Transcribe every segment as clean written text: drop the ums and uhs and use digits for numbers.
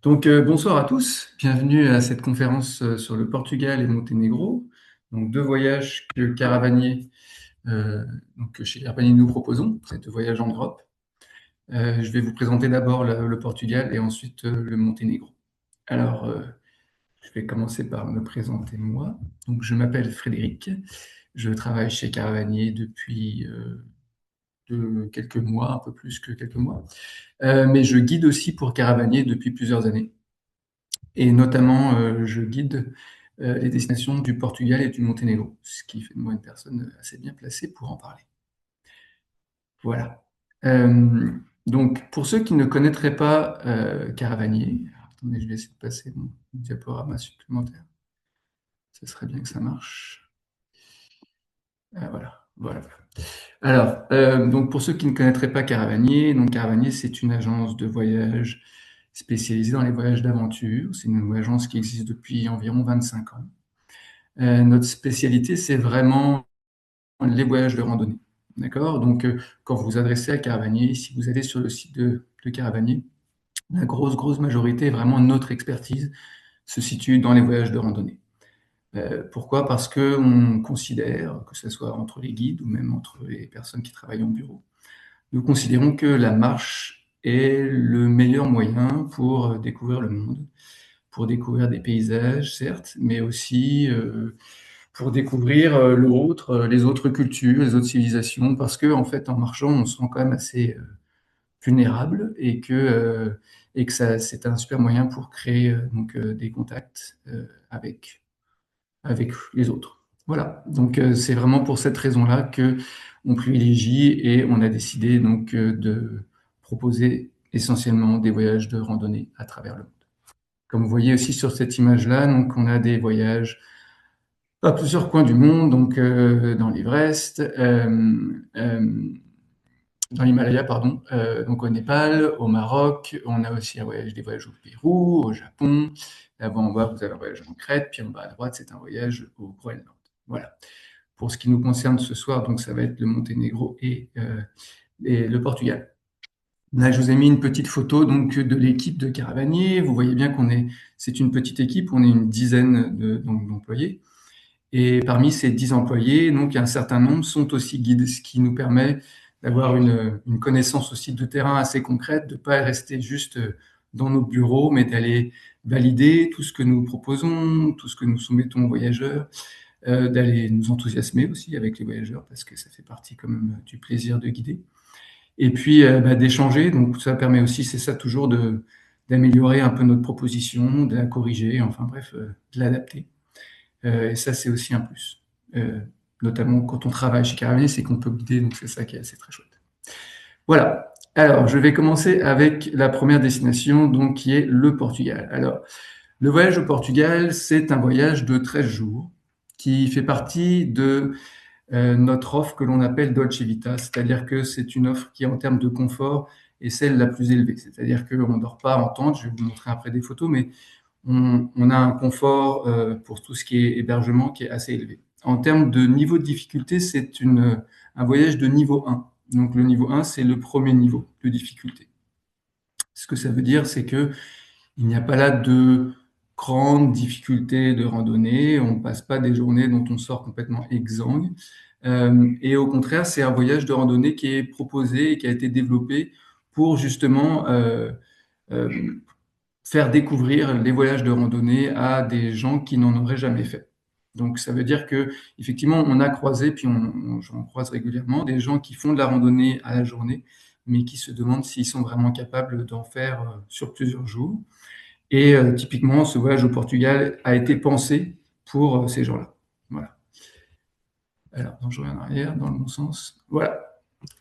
Bonsoir à tous, bienvenue à cette conférence sur le Portugal et Monténégro. Donc, deux voyages que que chez Caravanier nous proposons, c'est deux voyages en Europe. Je vais vous présenter d'abord le Portugal et ensuite le Monténégro. Alors, je vais commencer par me présenter moi. Donc, je m'appelle Frédéric, je travaille chez Caravanier depuis quelques mois, un peu plus que quelques mois. Mais je guide aussi pour Caravanier depuis plusieurs années. Et notamment, je guide les destinations du Portugal et du Monténégro, ce qui fait de moi une personne assez bien placée pour en parler. Voilà. Donc, pour ceux qui ne connaîtraient pas Caravanier, alors, attendez, je vais essayer de passer mon diaporama supplémentaire. Ce serait bien que ça marche. Voilà, voilà. Alors, donc pour ceux qui ne connaîtraient pas Caravanier, donc Caravanier, c'est une agence de voyage spécialisée dans les voyages d'aventure. C'est une agence qui existe depuis environ 25 ans. Notre spécialité, c'est vraiment les voyages de randonnée. D'accord? Donc, quand vous vous adressez à Caravanier, si vous allez sur le site de Caravanier, la grosse majorité, vraiment notre expertise, se situe dans les voyages de randonnée. Pourquoi? Parce qu'on considère, que ce soit entre les guides ou même entre les personnes qui travaillent en bureau, nous considérons que la marche est le meilleur moyen pour découvrir le monde, pour découvrir des paysages, certes, mais aussi pour découvrir l'autre, les autres cultures, les autres civilisations, parce que en fait, en marchant, on se sent quand même assez vulnérable et que ça, c'est un super moyen pour créer des contacts avec les autres. Voilà. Donc c'est vraiment pour cette raison-là que on privilégie et on a décidé de proposer essentiellement des voyages de randonnée à travers le monde. Comme vous voyez aussi sur cette image-là, donc on a des voyages à plusieurs coins du monde, donc dans l'Everest, dans l'Himalaya, pardon, donc au Népal, au Maroc, on a aussi des voyages au Pérou, au Japon. Là-bas en bas, vous avez un voyage en Crète, puis en bas à droite, c'est un voyage au Groenland. Voilà. Pour ce qui nous concerne ce soir, donc ça va être le Monténégro et le Portugal. Là, je vous ai mis une petite photo donc de l'équipe de Caravanier. Vous voyez bien c'est une petite équipe, on est une dizaine d'employés. Et parmi ces 10 employés, donc, un certain nombre sont aussi guides, ce qui nous permet d'avoir une connaissance aussi de terrain assez concrète, de ne pas rester juste dans nos bureaux, mais d'aller valider tout ce que nous proposons, tout ce que nous soumettons aux voyageurs, d'aller nous enthousiasmer aussi avec les voyageurs, parce que ça fait partie quand même du plaisir de guider. Et puis d'échanger, donc ça permet aussi, c'est ça toujours, d'améliorer un peu notre proposition, de la corriger, enfin bref, de l'adapter. Et ça, c'est aussi un plus. Notamment quand on travaille chez Caravanier, c'est qu'on peut guider, donc c'est ça qui est assez très chouette. Voilà. Alors, je vais commencer avec la première destination, donc qui est le Portugal. Alors, le voyage au Portugal, c'est un voyage de 13 jours qui fait partie de notre offre que l'on appelle Dolce Vita, c'est-à-dire que c'est une offre qui, en termes de confort, est celle la plus élevée. C'est-à-dire qu'on ne dort pas en tente, je vais vous montrer après des photos, mais on a un confort pour tout ce qui est hébergement qui est assez élevé. En termes de niveau de difficulté, un voyage de niveau 1. Donc le niveau 1, c'est le premier niveau de difficulté. Ce que ça veut dire, c'est que il n'y a pas là de grandes difficultés de randonnée, on ne passe pas des journées dont on sort complètement exsangue. Et au contraire, c'est un voyage de randonnée qui est proposé et qui a été développé pour justement euh, faire découvrir les voyages de randonnée à des gens qui n'en auraient jamais fait. Donc ça veut dire que effectivement on a croisé, puis j'en croise régulièrement, des gens qui font de la randonnée à la journée, mais qui se demandent s'ils sont vraiment capables d'en faire sur plusieurs jours. Et typiquement, ce voyage au Portugal a été pensé pour ces gens-là. Voilà. Alors, donc, je reviens en arrière dans le bon sens. Voilà.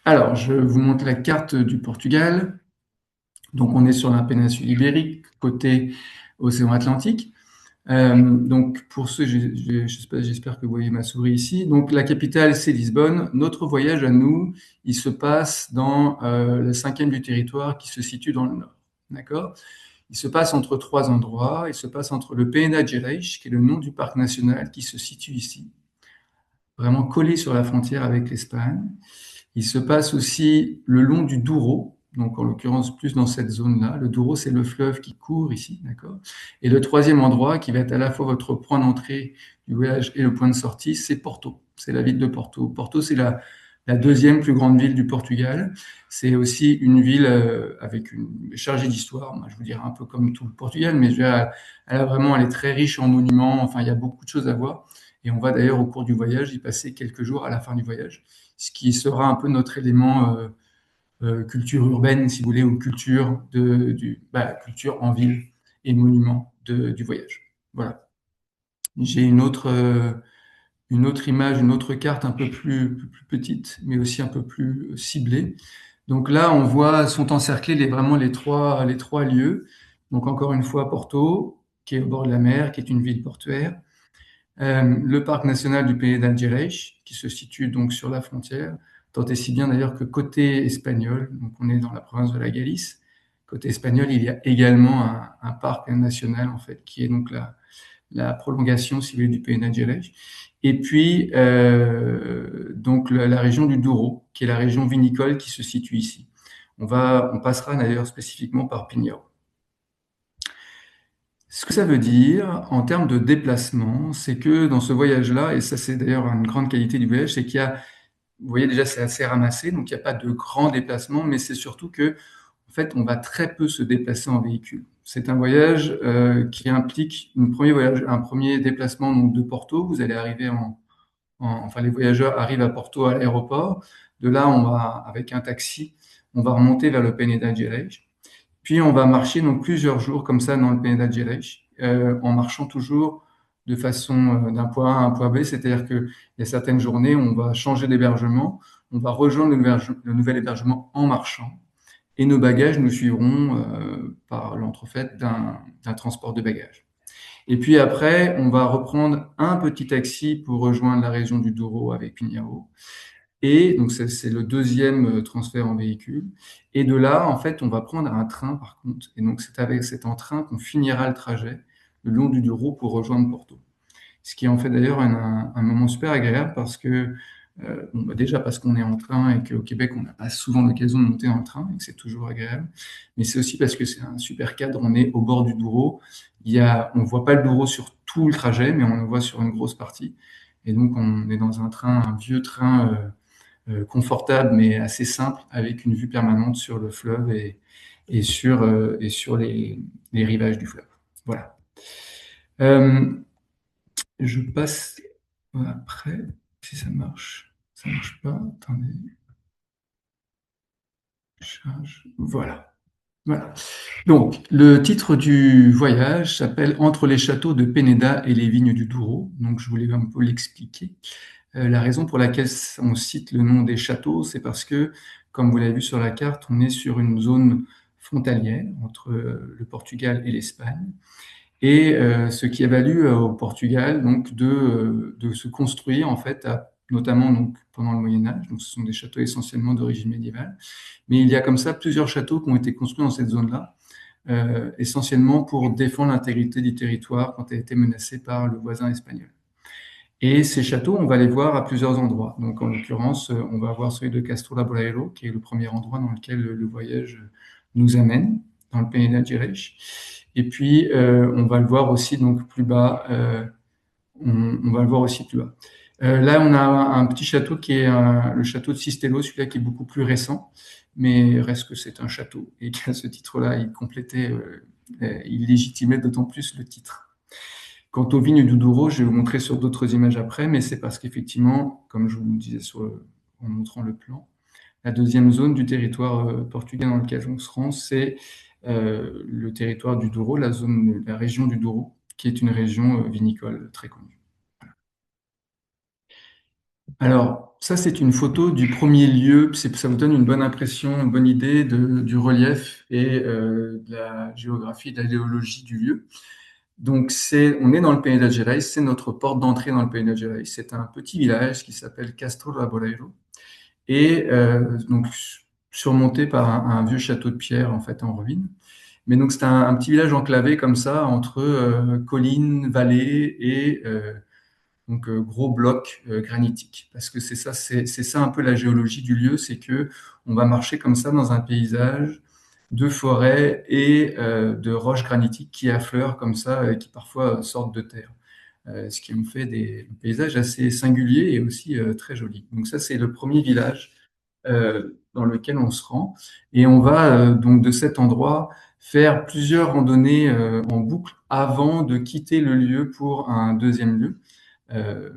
Alors, je vous montre la carte du Portugal. Donc, on est sur la péninsule ibérique, côté océan Atlantique. Donc, pour ceux, j'espère que vous voyez ma souris ici. Donc, la capitale, c'est Lisbonne. Notre voyage à nous, il se passe dans la cinquième du territoire qui se situe dans le nord. D'accord? Il se passe entre trois endroits. Il se passe entre le Peña de Gerês, qui est le nom du parc national qui se situe ici, vraiment collé sur la frontière avec l'Espagne. Il se passe aussi le long du Douro. donc en l'occurrence plus dans cette zone-là. Le Douro, c'est le fleuve qui court ici, d'accord? Et le troisième endroit, qui va être à la fois votre point d'entrée du voyage et le point de sortie, c'est Porto. C'est la ville de Porto. Porto, c'est la deuxième plus grande ville du Portugal. C'est aussi une ville avec une chargée d'histoire. Moi, je vous dirais un peu comme tout le Portugal, mais je dirais, elle est très riche en monuments. Enfin, il y a beaucoup de choses à voir. Et on va d'ailleurs au cours du voyage y passer quelques jours à la fin du voyage, ce qui sera un peu notre élément culture urbaine, si vous voulez, ou culture en ville et monument du voyage. Voilà. J'ai une autre image, une autre carte un peu plus petite, mais aussi un peu plus ciblée. Donc là, on voit, sont encerclés vraiment les trois lieux. Donc encore une fois, Porto, qui est au bord de la mer, qui est une ville portuaire. Le parc national du Pays d'Algerès, qui se situe donc sur la frontière, tant et si bien d'ailleurs que côté espagnol, donc on est dans la province de la Galice, côté espagnol, il y a également un parc national en fait, qui est donc la prolongation, si vous voulez, du Pays d'Algerès. Et puis donc la région du Douro, qui est la région vinicole qui se situe ici. On passera d'ailleurs spécifiquement par Pignao. Ce que ça veut dire en termes de déplacement, c'est que dans ce voyage-là, et ça c'est d'ailleurs une grande qualité du voyage, c'est qu'il y a, vous voyez déjà c'est assez ramassé, donc il n'y a pas de grands déplacements, mais c'est surtout que en fait on va très peu se déplacer en véhicule. C'est un voyage qui implique un premier déplacement donc, de Porto. Vous allez arriver enfin les voyageurs arrivent à Porto à l'aéroport. De là, avec un taxi, on va remonter vers le Peneda Gerês. Puis on va marcher donc plusieurs jours comme ça dans le Peneda Gerês, en marchant toujours de façon d'un point A à un point B, c'est-à-dire qu'il y a certaines journées où on va changer d'hébergement, on va rejoindre le nouvel hébergement en marchant, et nos bagages nous suivront par l'entrefaite d'un transport de bagages. Et puis après, on va reprendre un petit taxi pour rejoindre la région du Douro avec Pignao. Et donc, c'est le deuxième transfert en véhicule. Et de là, en fait, on va prendre un train, par contre. Et donc, c'est en train qu'on finira le trajet le long du Douro pour rejoindre Porto. Ce qui en fait d'ailleurs un moment super agréable parce que, déjà parce qu'on est en train et qu'au Québec, on n'a pas souvent l'occasion de monter en train et que c'est toujours agréable. Mais c'est aussi parce que c'est un super cadre. On est au bord du Douro. On ne voit pas le Douro sur tout le trajet, mais on le voit sur une grosse partie. Et donc, on est dans un vieux train confortable mais assez simple, avec une vue permanente sur le fleuve et sur les rivages du fleuve. Voilà. Je passe après, si ça marche. Ça marche pas. Attendez. Charge. Voilà. Voilà. Donc, le titre du voyage s'appelle Entre les châteaux de Peneda et les vignes du Douro. Donc, je voulais un peu l'expliquer. La raison pour laquelle on cite le nom des châteaux, c'est parce que, comme vous l'avez vu sur la carte, on est sur une zone frontalière entre le Portugal et l'Espagne. Et ce qui a valu au Portugal donc de se construire en fait, notamment donc pendant le Moyen Âge. Donc ce sont des châteaux essentiellement d'origine médiévale, mais il y a comme ça plusieurs châteaux qui ont été construits dans cette zone-là, essentiellement pour défendre l'intégrité du territoire quand elle était menacée par le voisin espagnol. Et ces châteaux, on va les voir à plusieurs endroits. Donc en l'occurrence, on va voir celui de Castro Laboreiro, qui est le premier endroit dans lequel le voyage nous amène, dans le Peneda Gerês. Et puis, on va le voir aussi donc plus bas. On va le voir aussi plus bas. Là, on a un petit château qui est le château de Cistello, celui-là qui est beaucoup plus récent, mais reste que c'est un château et qu'à ce titre-là, il légitimait d'autant plus le titre. Quant aux vignes du Douro, je vais vous montrer sur d'autres images après, mais c'est parce qu'effectivement, comme je vous le disais en montrant le plan, la deuxième zone du territoire portugais dans lequel on se rend, c'est le territoire du Douro, la région du Douro, qui est une région vinicole très connue. Alors, ça, c'est une photo du premier lieu. Ça vous donne une bonne impression, une bonne idée du relief et de la géographie, de la géologie du lieu. Donc, on est dans le Pays d'Algerès, c'est notre porte d'entrée dans le Pays d'Algerès. C'est un petit village qui s'appelle Castro Laboreiro et donc surmonté par un vieux château de pierre en fait en ruine. Mais donc c'est un petit village enclavé comme ça entre collines, vallées et donc gros blocs granitiques. Parce que c'est ça un peu la géologie du lieu, c'est que on va marcher comme ça dans un paysage de forêts et de roches granitiques qui affleurent comme ça, et qui parfois sortent de terre. Ce qui en fait des paysages assez singuliers et aussi très jolis. Donc ça, c'est le premier village dans lequel on se rend. Et on va donc de cet endroit faire plusieurs randonnées en boucle avant de quitter le lieu pour un deuxième lieu. Euh,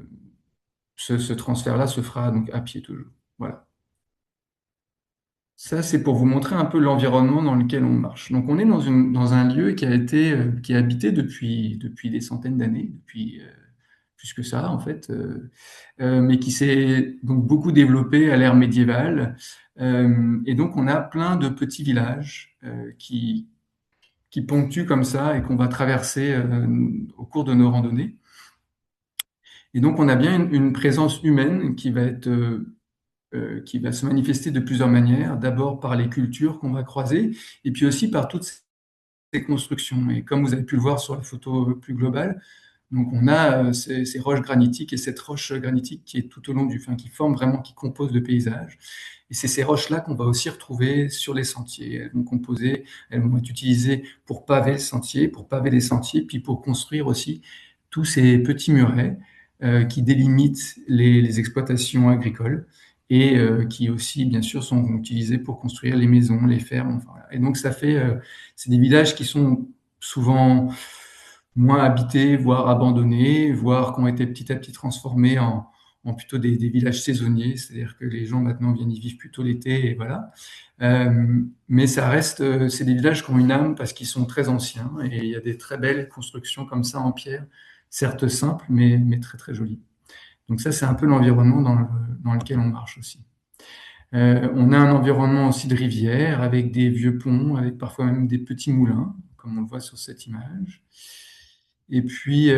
ce transfert-là se fera donc à pied toujours. Voilà. Ça, c'est pour vous montrer un peu l'environnement dans lequel on marche. Donc, on est dans un lieu qui a été, qui est habité depuis des centaines d'années, depuis plus que ça, en fait, mais qui s'est donc beaucoup développé à l'ère médiévale. Et donc, on a plein de petits villages qui ponctuent comme ça et qu'on va traverser au cours de nos randonnées. Et donc, on a bien une présence humaine qui va se manifester de plusieurs manières. D'abord par les cultures qu'on va croiser, et puis aussi par toutes ces constructions. Et comme vous avez pu le voir sur la photo plus globale, donc on a ces roches granitiques et cette roche granitique qui est tout au long enfin, qui forme vraiment, qui compose le paysage. Et c'est ces roches-là qu'on va aussi retrouver sur les sentiers. Elles vont être utilisées pour paver le sentier, pour paver les sentiers, puis pour construire aussi tous ces petits murets qui délimitent les exploitations agricoles et qui aussi, bien sûr, sont utilisés pour construire les maisons, les fermes. Enfin, voilà. Et donc, c'est des villages qui sont souvent moins habités, voire abandonnés, voire qui ont été petit à petit transformés en plutôt des villages saisonniers, c'est-à-dire que les gens maintenant viennent y vivre plutôt l'été, et voilà. Mais ça reste, c'est des villages qui ont une âme parce qu'ils sont très anciens et il y a des très belles constructions comme ça en pierre, certes simples, mais très très jolies. Donc ça, c'est un peu l'environnement dans lequel on marche aussi. On a un environnement aussi de rivière avec des vieux ponts, avec parfois même des petits moulins, comme on le voit sur cette image. Et puis,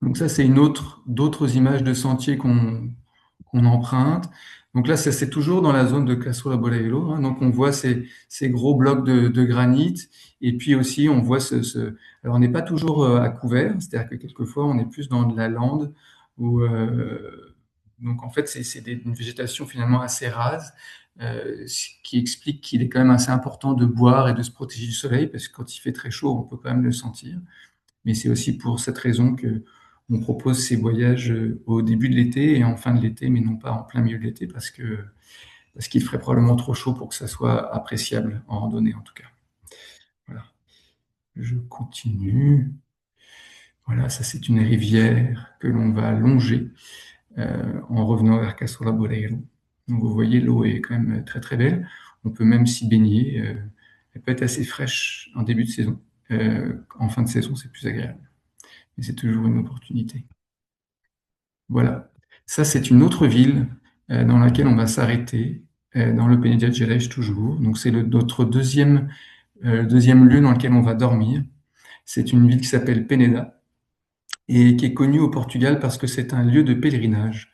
donc ça, c'est d'autres images de sentiers qu'on emprunte. Donc là, ça, c'est toujours dans la zone de Castro Bolaiolo, hein. Donc on voit ces gros blocs de granit. Et puis aussi, on voit alors on n'est pas toujours à couvert, c'est-à-dire que quelquefois, on est plus dans de la lande. Donc en fait, une végétation finalement assez rase, ce qui explique qu'il est quand même assez important de boire et de se protéger du soleil, parce que quand il fait très chaud, on peut quand même le sentir. Mais c'est aussi pour cette raison que on propose ces voyages au début de l'été et en fin de l'été, mais non pas en plein milieu de l'été, parce qu'il ferait probablement trop chaud pour que ça soit appréciable en randonnée, en tout cas. Voilà. Je continue. Voilà, ça c'est une rivière que l'on va longer en revenant vers Cassola Boreiro. Donc vous voyez, l'eau est quand même très très belle. On peut même s'y baigner. Elle peut être assez fraîche en début de saison. En fin de saison, c'est plus agréable. Mais c'est toujours une opportunité. Voilà. Ça, c'est une autre ville dans laquelle on va s'arrêter, dans le Penedès de Gerês toujours. Donc, c'est notre deuxième lieu dans lequel on va dormir. C'est une ville qui s'appelle Peneda et qui est connue au Portugal parce que c'est un lieu de pèlerinage.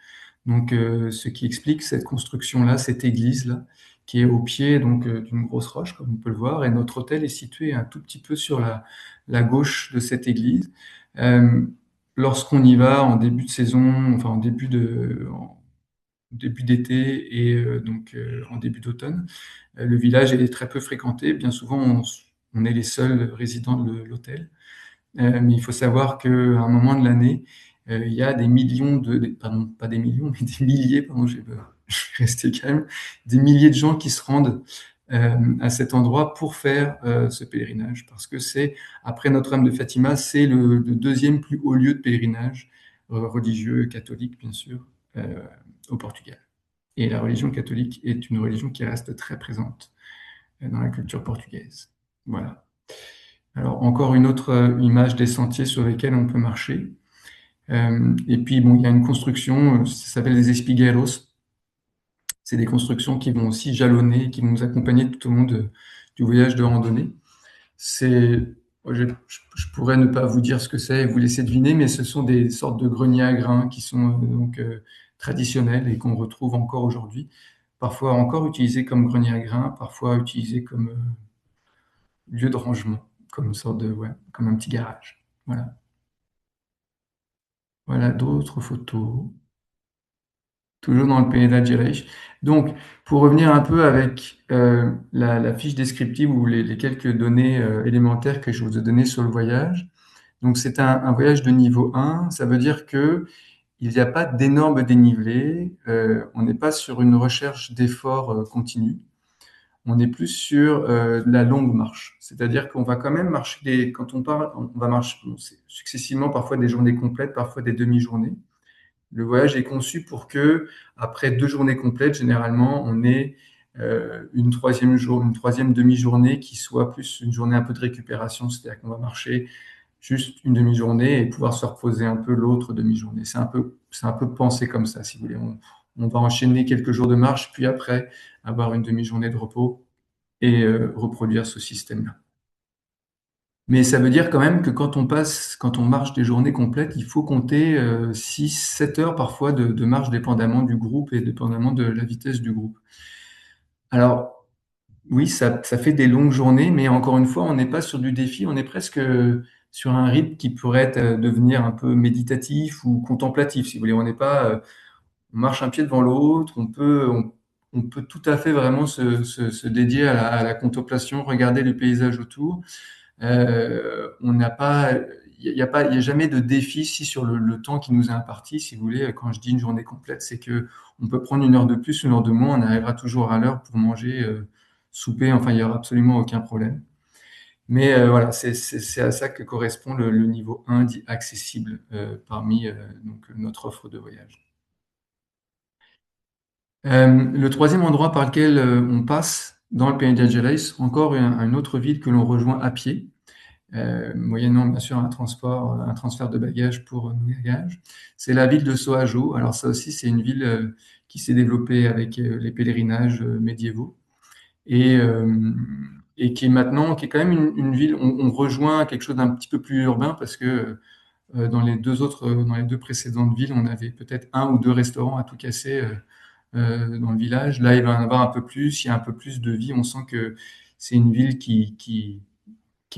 Donc, ce qui explique cette construction-là, cette église-là, qui est au pied donc d'une grosse roche, comme on peut le voir. Et notre hôtel est situé un tout petit peu sur la gauche de cette église. Euh, Lorsqu'on y va en début de saison, enfin en début d'été et donc en début d'automne, le village est très peu fréquenté. Bien souvent, on est les seuls résidents de l'hôtel. Mais il faut savoir qu'à un moment de l'année, il y a des millions pardon, pas des millions, mais des milliers, pardon, je vais rester calme, des milliers de gens qui se rendent à cet endroit pour faire ce pèlerinage, parce que après Notre-Dame de Fatima, c'est le deuxième plus haut lieu de pèlerinage religieux, catholique, bien sûr, au Portugal. Et la religion catholique est une religion qui reste très présente dans la culture portugaise. Voilà. Alors, encore une autre image des sentiers sur lesquels on peut marcher. Et puis, bon, il y a une construction, ça s'appelle des espigueiros. C'est des constructions qui vont aussi jalonner, qui vont nous accompagner tout au long du voyage de randonnée. Je pourrais ne pas vous dire ce que c'est et vous laisser deviner, mais ce sont des sortes de greniers à grains qui sont donc traditionnels et qu'on retrouve encore aujourd'hui. Parfois encore utilisés comme greniers à grains, parfois utilisés comme lieu de rangement, comme une sorte ouais, comme un petit garage. Voilà. Voilà d'autres photos. Toujours dans le pays d'Algérie. Donc, pour revenir un peu avec la fiche descriptive ou les quelques données élémentaires que je vous ai données sur le voyage. Donc, c'est un voyage de niveau 1. Ça veut dire que il n'y a pas d'énormes dénivelés. On n'est pas sur une recherche d'effort continu. On est plus sur de la longue marche. C'est-à-dire qu'on va quand même marcher quand on part, on va marcher successivement, parfois des journées complètes, parfois des demi-journées. Le voyage est conçu pour que, après 2 journées complètes, généralement, on ait une troisième demi-journée qui soit plus une journée un peu de récupération, c'est-à-dire qu'on va marcher juste une demi-journée et pouvoir se reposer un peu l'autre demi-journée. C'est un peu pensé comme ça, si vous voulez. On va enchaîner quelques jours de marche, puis après avoir une demi-journée de repos et reproduire ce système-là. Mais ça veut dire quand même que quand on marche des journées complètes, il faut compter 6, 7 heures parfois de marche dépendamment du groupe et dépendamment de la vitesse du groupe. Alors, oui, ça fait des longues journées, mais encore une fois, on n'est pas sur du défi, on est presque sur un rythme qui pourrait devenir un peu méditatif ou contemplatif, si vous voulez. On n'est pas, on marche un pied devant l'autre, on peut tout à fait vraiment se dédier à la contemplation, regarder le paysage autour. On n'a pas, il y a pas, il y a jamais de défi si sur le temps qui nous est imparti. Si vous voulez, quand je dis une journée complète, c'est que on peut prendre 1 heure de plus, 1 heure de moins, on arrivera toujours à l'heure pour manger, souper. Enfin, il y aura absolument aucun problème. Mais voilà, c'est à ça que correspond le niveau 1 dit accessible parmi donc notre offre de voyage. Le troisième endroit par lequel on passe dans le pays d'Algérie, encore une autre ville que l'on rejoint à pied. Moyennant bien sûr un transfert de bagages pour nos bagages. C'est la ville de Soajo. Alors ça aussi, c'est une ville qui s'est développée avec les pèlerinages médiévaux et, et qui est maintenant, qui est quand même une ville. On rejoint quelque chose d'un petit peu plus urbain parce que dans les deux précédentes villes, on avait peut-être 1 ou 2 restaurants à tout casser dans le village. Là, il va y en avoir un peu plus. Il y a un peu plus de vie. On sent que c'est une ville qui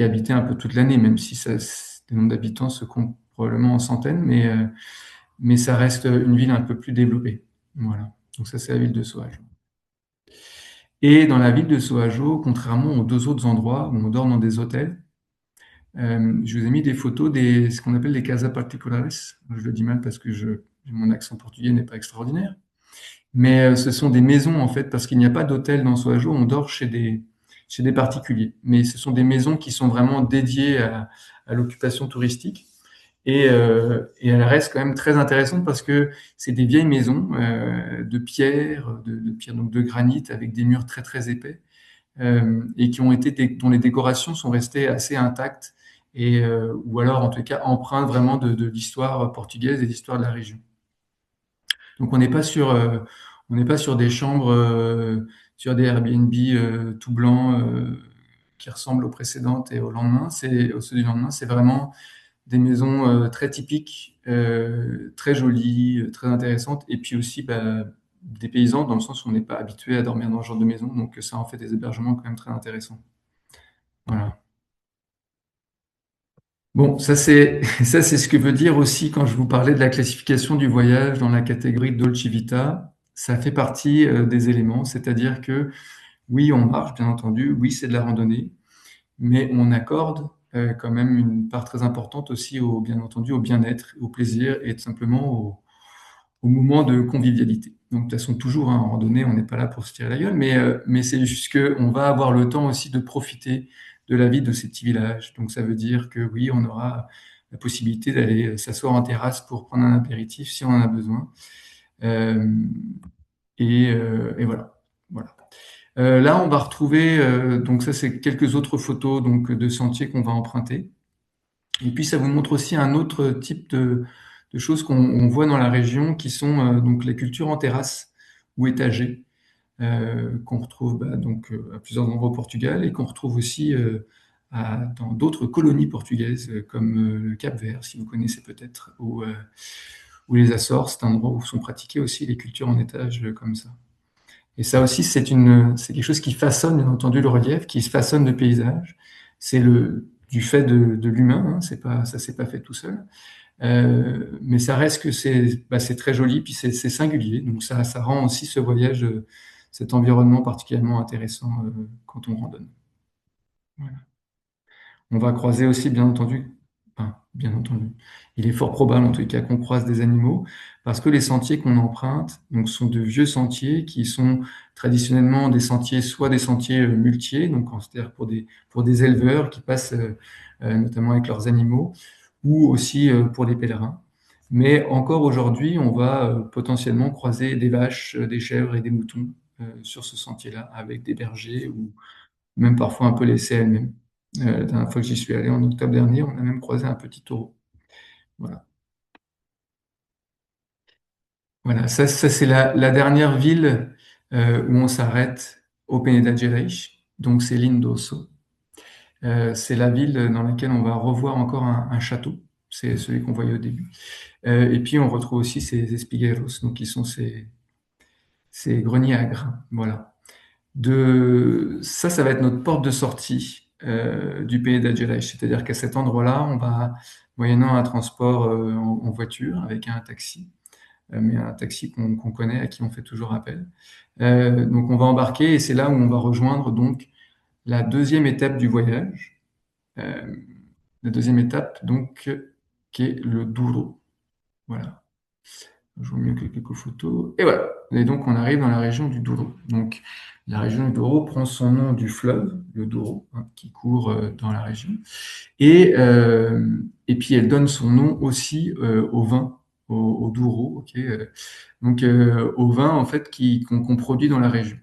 habitait un peu toute l'année, même si le nombre d'habitants se compte probablement en centaines, mais ça reste une ville un peu plus développée. Voilà. Donc ça, c'est la ville de Soajo. Et dans la ville de Soajo, contrairement aux 2 autres endroits où on dort dans des hôtels, je vous ai mis des photos ce qu'on appelle les casas particulares. Je le dis mal parce que mon accent portugais n'est pas extraordinaire. Mais ce sont des maisons, en fait, parce qu'il n'y a pas d'hôtel dans Soajo, on dort chez des particuliers. Mais ce sont des maisons qui sont vraiment dédiées à l'occupation touristique. Et elles restent quand même très intéressantes parce que c'est des vieilles maisons de pierre, de pierre, donc de granit, avec des murs très très épais, et dont les décorations sont restées assez intactes, ou alors en tout cas empreintes vraiment de l'histoire portugaise et de l'histoire de la région. Donc on n'est pas sur des chambres, sur des Airbnb tout blancs qui ressemblent aux précédentes et au ceux du lendemain. C'est vraiment des maisons très typiques, très jolies, très intéressantes, et puis aussi des paysans dans le sens où on n'est pas habitué à dormir dans ce genre de maison, donc ça en fait des hébergements quand même très intéressants. Voilà. Bon, ça c'est ce que veut dire aussi quand je vous parlais de la classification du voyage dans la catégorie Dolce Vita. Ça fait partie des éléments, c'est-à-dire que oui, on marche, bien entendu, oui, c'est de la randonnée, mais on accorde quand même une part très importante aussi bien entendu, au bien-être, au plaisir et tout simplement au moment de convivialité. Donc, de toute façon, toujours en randonnée, on n'est pas là pour se tirer la gueule, mais c'est juste qu'on va avoir le temps aussi de profiter de la vie de ces petits villages. Donc, ça veut dire que oui, on aura la possibilité d'aller s'asseoir en terrasse pour prendre un apéritif si on en a besoin. Euh, et voilà. Voilà. Là, on va retrouver, donc ça, c'est quelques autres photos donc, de sentiers qu'on va emprunter. Et puis, ça vous montre aussi un autre type de choses qu'on voit dans la région, qui sont donc les cultures en terrasse ou étagées, qu'on retrouve donc, à plusieurs endroits au Portugal et qu'on retrouve aussi dans d'autres colonies portugaises, comme le Cap-Vert, si vous connaissez peut-être, ou les Açores. C'est un endroit où sont pratiquées aussi les cultures en étage comme ça. Et ça aussi, c'est quelque chose qui façonne, bien entendu, le relief, qui se façonne le paysage. C'est du fait de l'humain, hein, ça s'est pas fait tout seul. Mais ça reste que c'est très joli, puis c'est singulier. Donc ça rend aussi ce voyage, cet environnement particulièrement intéressant quand on randonne. Voilà. On va croiser aussi, bien entendu, enfin, bien entendu, il est fort probable en tout cas qu'on croise des animaux, parce que les sentiers qu'on emprunte donc, sont de vieux sentiers qui sont traditionnellement des sentiers, soit des sentiers muletiers, donc c'est-à-dire pour des éleveurs qui passent notamment avec leurs animaux, ou aussi pour des pèlerins. Mais encore aujourd'hui, on va potentiellement croiser des vaches, des chèvres et des moutons sur ce sentier-là, avec des bergers ou même parfois un peu laissées elles-mêmes. La dernière fois que j'y suis allé en octobre dernier, on a même croisé un petit taureau. Voilà. Voilà, ça c'est la dernière ville où on s'arrête au Peneda Gerês, donc c'est Lindoso. C'est la ville dans laquelle on va revoir encore un château, c'est celui qu'on voyait au début. Et puis on retrouve aussi ces espigueiros, donc qui sont ces greniers à grains. Voilà. Ça va être notre porte de sortie du pays d'Algérie. C'est-à-dire qu'à cet endroit-là, on va, moyennant un transport en voiture avec un taxi, mais un taxi qu'on connaît, à qui on fait toujours appel. Donc on va embarquer et c'est là où on va rejoindre donc la deuxième étape du voyage. Euh, la deuxième étape, donc, qui est le Douro. Voilà. Je vois mieux que quelques photos. Et voilà. Et donc, on arrive dans la région du Douro. Donc, la région du Douro prend son nom du fleuve, le Douro, hein, qui court dans la région. Et puis, elle donne son nom aussi au vin, au Douro, ok, donc au vin en fait qu'on produit dans la région.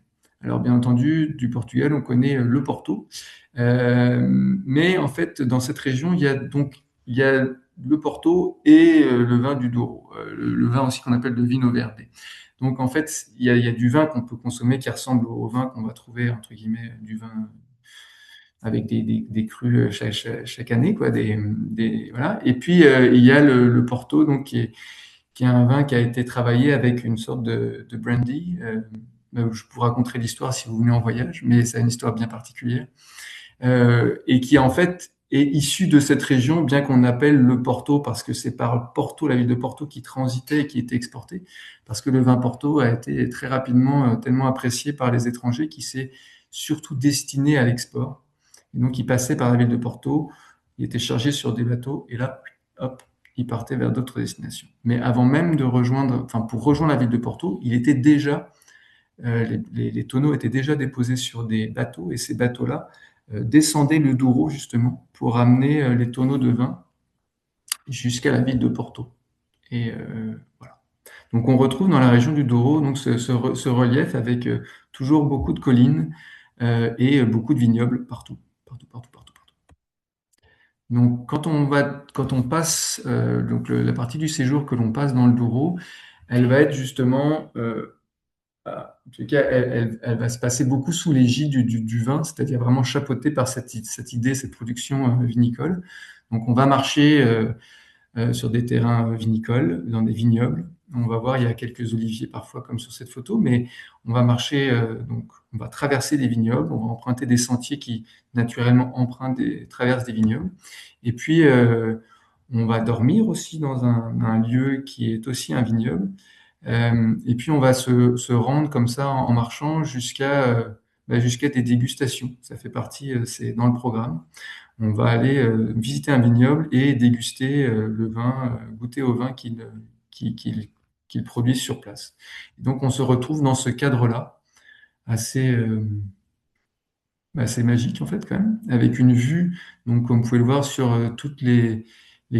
Alors bien entendu, du Portugal, on connaît le Porto, mais en fait dans cette région, il y a le Porto et le vin du Douro, le vin aussi qu'on appelle le Vinho Verde. Donc en fait, il y a du vin qu'on peut consommer qui ressemble au vin qu'on va trouver entre guillemets du vin avec des crus chaque année, quoi, voilà. Et puis il y a le Porto, donc qui est un vin qui a été travaillé avec une sorte de brandy. Je vous raconterai l'histoire si vous venez en voyage, mais c'est une histoire bien particulière. Et qui en fait est issu de cette région, bien qu'on appelle le Porto, parce que c'est par Porto, la ville de Porto, qui transitait et qui était exporté, parce que le vin Porto a été très rapidement tellement apprécié par les étrangers qu'il s'est surtout destiné à l'export. Et donc il passait par la ville de Porto, il était chargé sur des bateaux, et là, hop, il partait vers d'autres destinations. Mais avant même de rejoindre, enfin pour rejoindre la ville de Porto, il était déjà les tonneaux étaient déjà déposés sur des bateaux et ces bateaux-là descendaient le Douro justement pour amener les tonneaux de vin jusqu'à la ville de Porto. Et voilà. Donc on retrouve dans la région du Douro donc ce relief avec toujours beaucoup de collines et beaucoup de vignobles partout, partout, partout, partout, partout. Donc quand on passe donc la partie du séjour que l'on passe dans le Douro, elle va être justement voilà. En tout cas, elle va se passer beaucoup sous l'égide du vin, c'est-à-dire vraiment chapeautée par cette idée, cette production vinicole. Donc, on va marcher sur des terrains vinicoles, dans des vignobles. On va voir, il y a quelques oliviers parfois, comme sur cette photo, mais on va marcher, donc, on va traverser des vignobles, on va emprunter des sentiers qui naturellement traversent des vignobles. Et puis, on va dormir aussi dans un lieu qui est aussi un vignoble. Et puis on va se rendre comme ça en marchant jusqu'à des dégustations. Ça fait partie, c'est dans le programme. On va aller visiter un vignoble et déguster le vin, goûter au vin qu'il qu'il- qu'il produit sur place. Et donc on se retrouve dans ce cadre-là, assez, assez magique en fait quand même, avec une vue, donc comme vous pouvez le voir sur toutes les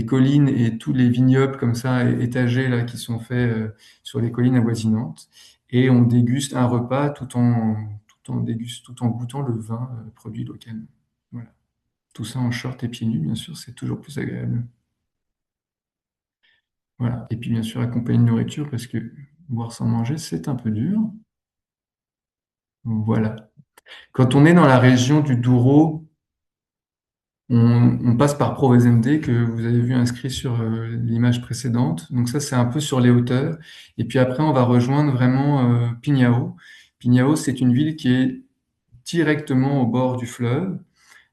collines et tous les vignobles comme ça étagés là qui sont faits sur les collines avoisinantes, et on déguste un repas tout en goûtant le vin produit localement. Voilà. Tout ça en short et pieds nus, bien sûr, c'est toujours plus agréable. Voilà. Et puis bien sûr accompagné de nourriture parce que boire sans manger, c'est un peu dur. Voilà. Quand on est dans la région du Douro, on passe par Provezende que vous avez vu inscrit sur l'image précédente. Donc ça, c'est un peu sur les hauteurs. Et puis après, on va rejoindre vraiment Pignao. Pignao, c'est une ville qui est directement au bord du fleuve.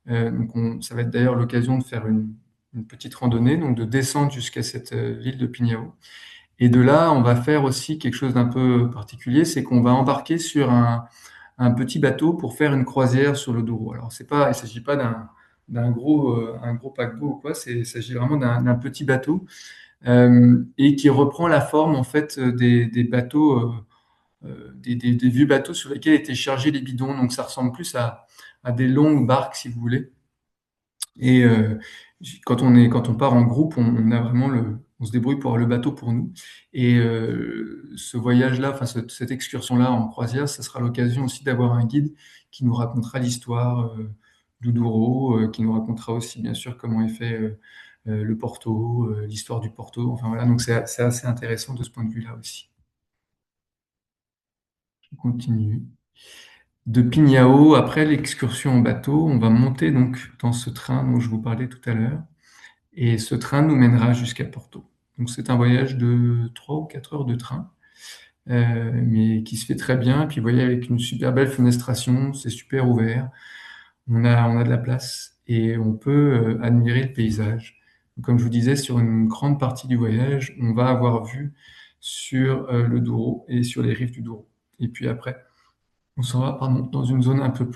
Ça va être d'ailleurs l'occasion de faire une petite randonnée, donc de descendre jusqu'à cette ville de Pignao. Et de là, on va faire aussi quelque chose d'un peu particulier, c'est qu'on va embarquer sur un petit bateau pour faire une croisière sur le Douro. Alors, il ne s'agit pas un gros paquebot ou quoi, il s'agit vraiment d'un petit bateau et qui reprend la forme en fait des bateaux, des vieux bateaux sur lesquels étaient chargés les bidons. Donc, ça ressemble plus à des longues barques, si vous voulez. Et quand on part en groupe, on a vraiment on se débrouille pour avoir le bateau pour nous. Et ce voyage-là, enfin cette excursion-là en croisière, ça sera l'occasion aussi d'avoir un guide qui nous racontera l'histoire du Douro, qui nous racontera aussi bien sûr comment est fait le Porto, l'histoire du Porto. Enfin voilà, donc c'est assez intéressant de ce point de vue-là aussi. Je continue. De Pignao, après l'excursion en bateau, on va monter donc dans ce train dont je vous parlais tout à l'heure. Et ce train nous mènera jusqu'à Porto. Donc c'est un voyage de 3 ou 4 heures de train, mais qui se fait très bien. Et puis vous voyez, avec une super belle fenestration, c'est super ouvert. On a de la place et on peut admirer le paysage. Donc, comme je vous disais, sur une grande partie du voyage, on va avoir vue sur le Douro et sur les rives du Douro. Et puis après, on s'en va, pardon, dans une zone un peu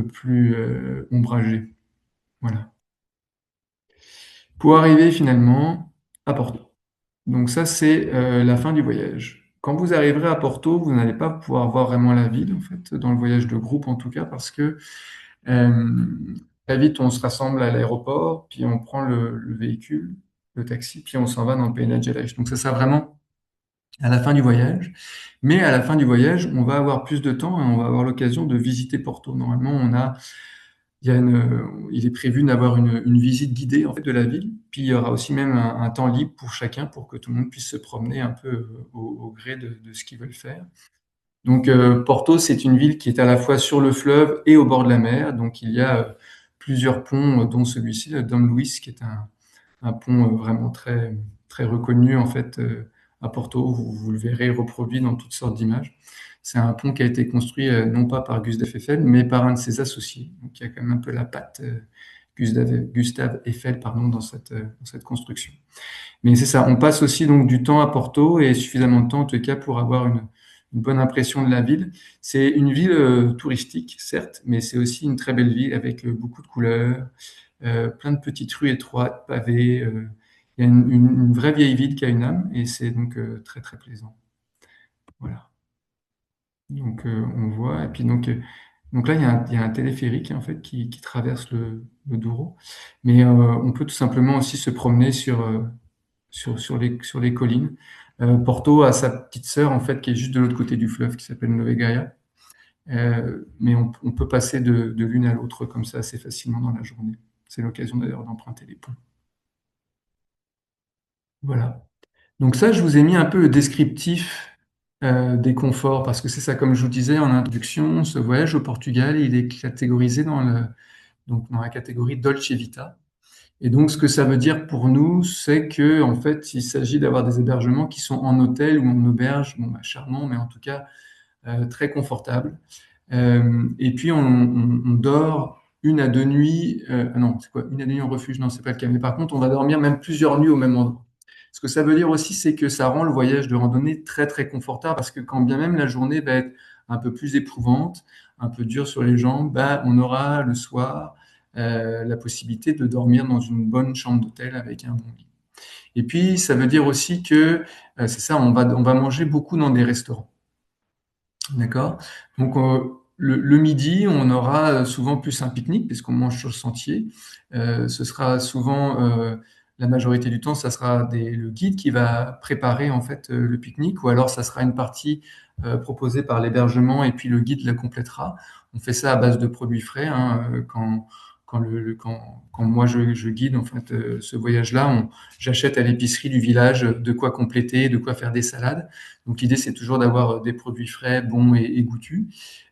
plus ombragée. Voilà. Pour arriver finalement à Porto. Donc ça, c'est la fin du voyage. Quand vous arriverez à Porto, vous n'allez pas pouvoir voir vraiment la ville, en fait, dans le voyage de groupe en tout cas, parce que très vite, on se rassemble à l'aéroport, puis on prend le véhicule, le taxi, puis on s'en va dans le pays de. Donc ça sera vraiment à la fin du voyage. Mais à la fin du voyage, on va avoir plus de temps et on va avoir l'occasion de visiter Porto. Normalement, il est prévu d'avoir une visite guidée en fait, de la ville. Puis il y aura aussi même un temps libre pour chacun pour que tout le monde puisse se promener un peu au gré de ce qu'ils veulent faire. Donc Porto, c'est une ville qui est à la fois sur le fleuve et au bord de la mer. Donc il y a plusieurs ponts, dont celui-ci, le Dom Luís, qui est un pont vraiment très, très reconnu en fait à Porto. Vous le verrez reproduit dans toutes sortes d'images. C'est un pont qui a été construit non pas par Gustave Eiffel, mais par un de ses associés. Donc il y a quand même un peu la patte Gustave Eiffel pardon, dans cette construction. Mais c'est ça, on passe aussi donc du temps à Porto et suffisamment de temps en tout cas pour avoir une bonne impression de la ville. C'est une ville touristique, certes, mais c'est aussi une très belle ville avec beaucoup de couleurs, plein de petites rues étroites, pavées. Il y a une vraie vieille ville qui a une âme et c'est donc très très plaisant. Voilà. Donc on voit, et puis donc là il y a un téléphérique en fait qui traverse le Douro, mais on peut tout simplement aussi se promener sur les collines. Porto a sa petite sœur en fait qui est juste de l'autre côté du fleuve qui s'appelle Nove Gaia. Mais on peut passer de l'une à l'autre comme ça assez facilement dans la journée. C'est l'occasion d'ailleurs d'emprunter les ponts. Voilà. Donc ça, je vous ai mis un peu le descriptif des conforts, parce que c'est ça, comme je vous disais en introduction, ce voyage au Portugal, il est catégorisé donc dans la catégorie Dolce Vita. Et donc, ce que ça veut dire pour nous, c'est que en fait, il s'agit d'avoir des hébergements qui sont en hôtel ou en auberge, bon, bah, charmant, mais en tout cas très confortable. Et puis, on dort 1 à 2 nuits. Non, c'est quoi? 1 à 2 nuits en refuge? Non, c'est pas le cas. Mais par contre, on va dormir même plusieurs nuits au même endroit. Ce que ça veut dire aussi, c'est que ça rend le voyage de randonnée très, très confortable parce que quand bien même la journée va être un peu plus éprouvante, un peu dure sur les jambes, bah, on aura le soir la possibilité de dormir dans une bonne chambre d'hôtel avec un bon lit. Et puis, ça veut dire aussi que, c'est ça, on va manger beaucoup dans des restaurants. D'accord. Donc, le midi, on aura souvent plus un pique-nique puisqu'on mange sur le sentier. Ce sera souvent, la majorité du temps, ça sera le guide qui va préparer en fait le pique-nique, ou alors ça sera une partie proposée par l'hébergement et puis le guide la complétera. On fait ça à base de produits frais, hein, quand moi je guide en fait ce voyage-là, j'achète à l'épicerie du village de quoi compléter, de quoi faire des salades. Donc l'idée, c'est toujours d'avoir des produits frais, bons et goûtus.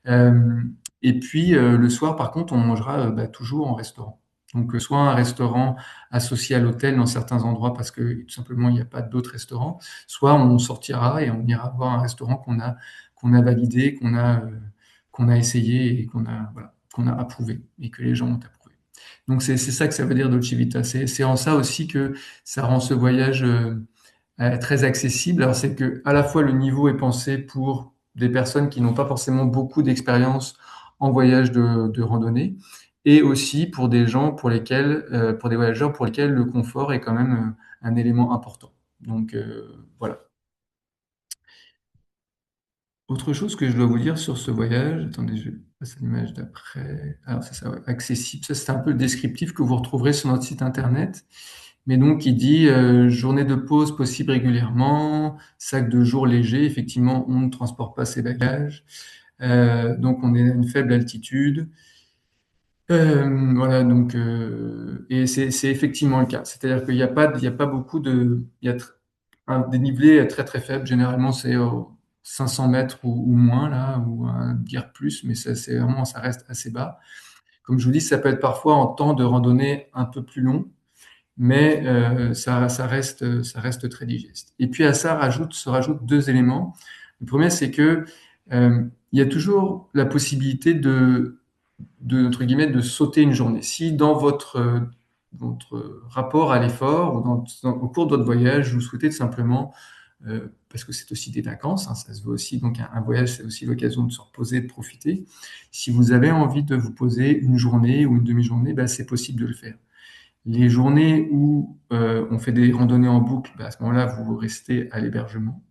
Euh, et puis le soir, par contre, on mangera bah, toujours en restaurant. Donc soit un restaurant associé à l'hôtel dans certains endroits parce que tout simplement il n'y a pas d'autres restaurants, soit on sortira et on ira voir un restaurant qu'on a validé, qu'on a essayé et qu'on a approuvé et que les gens ont approuvé. Donc c'est ça que ça veut dire Dolce Vita. C'est en ça aussi que ça rend ce voyage très accessible. Alors c'est que à la fois le niveau est pensé pour des personnes qui n'ont pas forcément beaucoup d'expérience en voyage de randonnée, et aussi pour des gens pour lesquels, pour des voyageurs pour lesquels le confort est quand même un élément important. Donc voilà. Autre chose que je dois vous dire sur ce voyage, attendez, je passe à l'image d'après. Alors c'est ça, ouais, accessible. Ça, c'est un peu le descriptif que vous retrouverez sur notre site internet. Mais donc, il dit journée de pause possible régulièrement, sac de jour léger. Effectivement, on ne transporte pas ses bagages. Donc, on est à une faible altitude. Voilà, donc, et c'est effectivement le cas. C'est-à-dire il y a pas beaucoup de, il y a un dénivelé très très faible. Généralement, c'est 500 mètres ou moins là, ou un dire plus, mais ça, c'est vraiment, ça reste assez bas. Comme je vous dis, ça peut être parfois en temps de randonnée un peu plus long, mais ça reste très digeste. Et puis à ça se rajoutent deux éléments. Le premier, c'est que il y a toujours la possibilité entre guillemets, de sauter une journée. Si dans votre rapport à l'effort ou au cours de votre voyage, vous souhaitez simplement, parce que c'est aussi des vacances, hein, ça se veut aussi, donc un voyage, c'est aussi l'occasion de se reposer, de profiter. Si vous avez envie de vous poser une journée ou une demi-journée, ben, c'est possible de le faire. Les journées où on fait des randonnées en boucle, bah, à ce moment-là, vous restez à l'hébergement.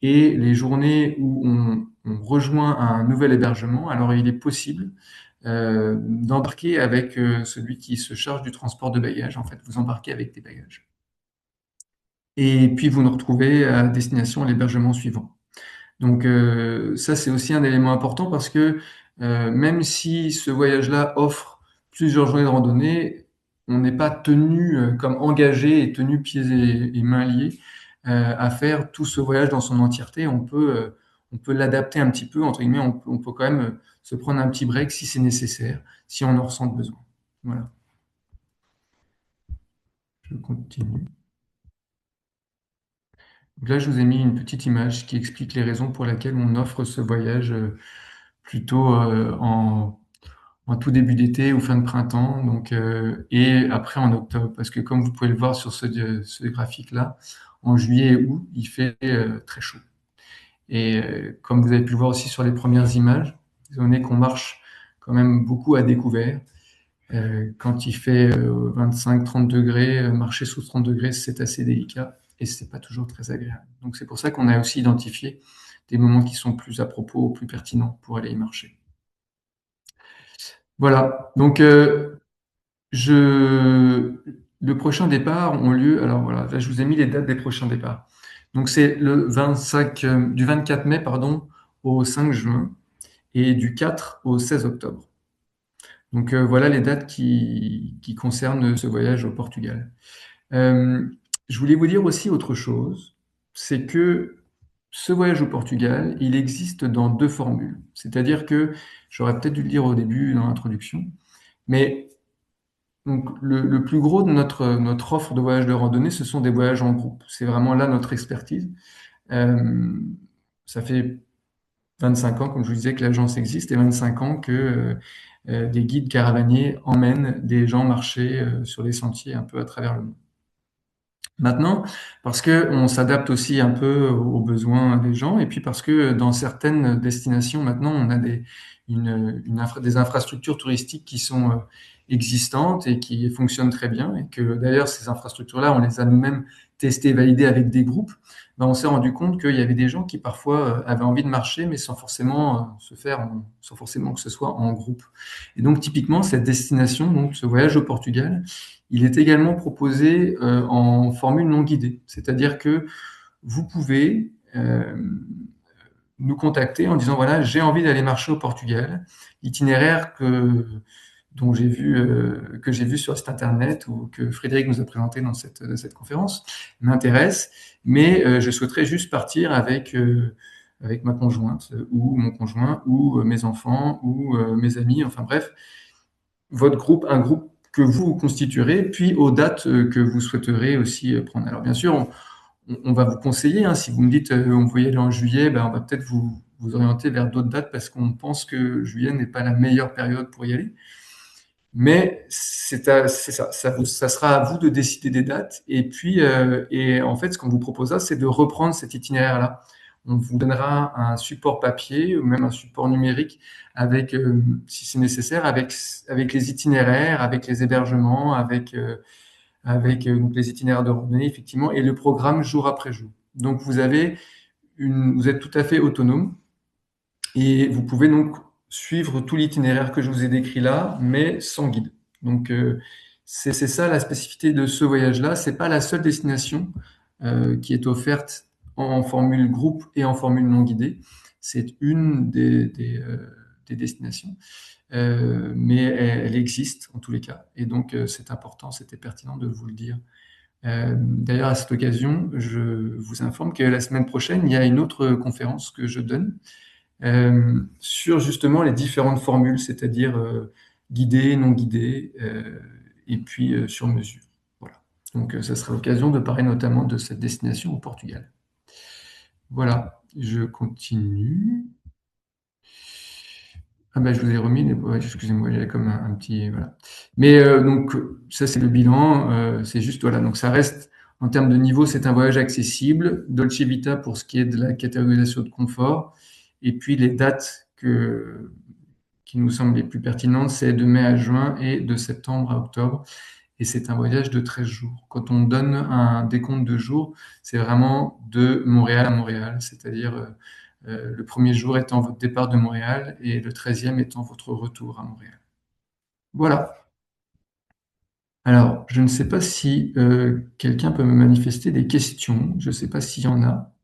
Et les journées où on rejoint un nouvel hébergement, alors il est possible d'embarquer avec celui qui se charge du transport de bagages. En fait, vous embarquez avec des bagages. Et puis vous nous retrouvez à destination à l'hébergement suivant. Donc ça, c'est aussi un élément important parce que même si ce voyage-là offre plusieurs journées de randonnée, on n'est pas tenu comme engagé et tenu pieds et mains liés à faire tout ce voyage dans son entièreté. On peut l'adapter un petit peu, entre guillemets, on peut quand même se prendre un petit break si c'est nécessaire, si on en ressent le besoin. Voilà, je continue. Donc là, je vous ai mis une petite image qui explique les raisons pour lesquelles on offre ce voyage plutôt en tout début d'été ou fin de printemps, donc, et après en octobre, parce que comme vous pouvez le voir sur ce graphique-là, en juillet et août, il fait très chaud. Et comme vous avez pu le voir aussi sur les premières images, étant donné qu'on marche quand même beaucoup à découvert, quand il fait 25-30 degrés, marcher sous 30 degrés, c'est assez délicat et c'est pas toujours très agréable. Donc c'est pour ça qu'on a aussi identifié des moments qui sont plus à propos, plus pertinents pour aller y marcher. Voilà. Donc je le prochain départ ont lieu. Alors voilà, là je vous ai mis les dates des prochains départs. Donc c'est le 25 du 24 mai pardon au 5 juin et du 4 au 16 octobre. Donc voilà les dates qui concernent ce voyage au Portugal. Euh, je voulais vous dire aussi autre chose, c'est que ce voyage au Portugal, il existe dans deux formules. C'est-à-dire que, j'aurais peut-être dû le dire au début dans l'introduction, mais donc, le plus gros de notre offre de voyage de randonnée, ce sont des voyages en groupe. C'est vraiment là notre expertise. Euh, Ça fait 25 ans, comme je vous disais, que l'agence existe et 25 ans que des guides caravaniers emmènent des gens marcher sur les sentiers un peu à travers le monde. Maintenant, parce que on s'adapte aussi un peu aux besoins des gens, et puis parce que dans certaines destinations, maintenant, on a des infrastructures touristiques qui sont existantes et qui fonctionnent très bien, et que d'ailleurs, ces infrastructures-là, on les a nous-mêmes testées et validées avec des groupes. Ben, on s'est rendu compte qu'il y avait des gens qui parfois avaient envie de marcher, mais sans forcément sans forcément que ce soit en groupe. Et donc, typiquement, cette destination, donc ce voyage au Portugal, il est également proposé en formule non guidée, c'est-à-dire que vous pouvez nous contacter en disant voilà, j'ai envie d'aller marcher au Portugal, l'itinéraire que j'ai vu sur cet internet ou que Frédéric nous a présenté dans cette conférence m'intéresse, mais je souhaiterais juste partir avec ma conjointe ou mon conjoint ou mes enfants ou mes amis, enfin bref, votre groupe, un groupe que vous constituerez, puis aux dates que vous souhaiterez aussi prendre. Alors bien sûr, on va vous conseiller, hein, si vous me dites on peut y aller en juillet, ben, on va peut-être vous orienter vers d'autres dates parce qu'on pense que juillet n'est pas la meilleure période pour y aller. Mais c'est ça, ça sera à vous de décider des dates. Et puis, et en fait, ce qu'on vous proposera, c'est de reprendre cet itinéraire-là. On vous donnera un support papier ou même un support numérique avec, si c'est nécessaire, avec les itinéraires, avec les hébergements, avec donc les itinéraires de randonnée, effectivement, et le programme jour après jour. Donc, vous êtes tout à fait autonome. Et vous pouvez donc suivre tout l'itinéraire que je vous ai décrit là, mais sans guide. Donc, c'est ça la spécificité de ce voyage-là. C'est pas la seule destination qui est offerte en formule groupe et en formule non guidée. C'est une des destinations, mais elle existe en tous les cas. Et donc, c'est important, c'était pertinent de vous le dire. D'ailleurs, à cette occasion, je vous informe que la semaine prochaine, il y a une autre conférence que je donne sur justement les différentes formules, c'est-à-dire guidées, non guidées, et puis sur mesure. Voilà. Donc ça sera l'occasion de parler notamment de cette destination au Portugal. Voilà, je continue. Ah ben, je vous ai remis, ouais, excusez-moi, j'avais comme un petit... Voilà. Mais donc, ça c'est le bilan, c'est juste, voilà, donc ça reste, en termes de niveau, c'est un voyage accessible, Dolce Vita pour ce qui est de la catégorisation de confort, et puis les dates qui nous semblent les plus pertinentes, c'est de mai à juin et de septembre à octobre, et c'est un voyage de 13 jours. Quand on donne un décompte de jours, c'est vraiment de Montréal à Montréal, c'est-à-dire le premier jour étant votre départ de Montréal et le 13e étant votre retour à Montréal. Voilà. Alors, je ne sais pas si quelqu'un peut me manifester des questions. Je ne sais pas s'il y en a.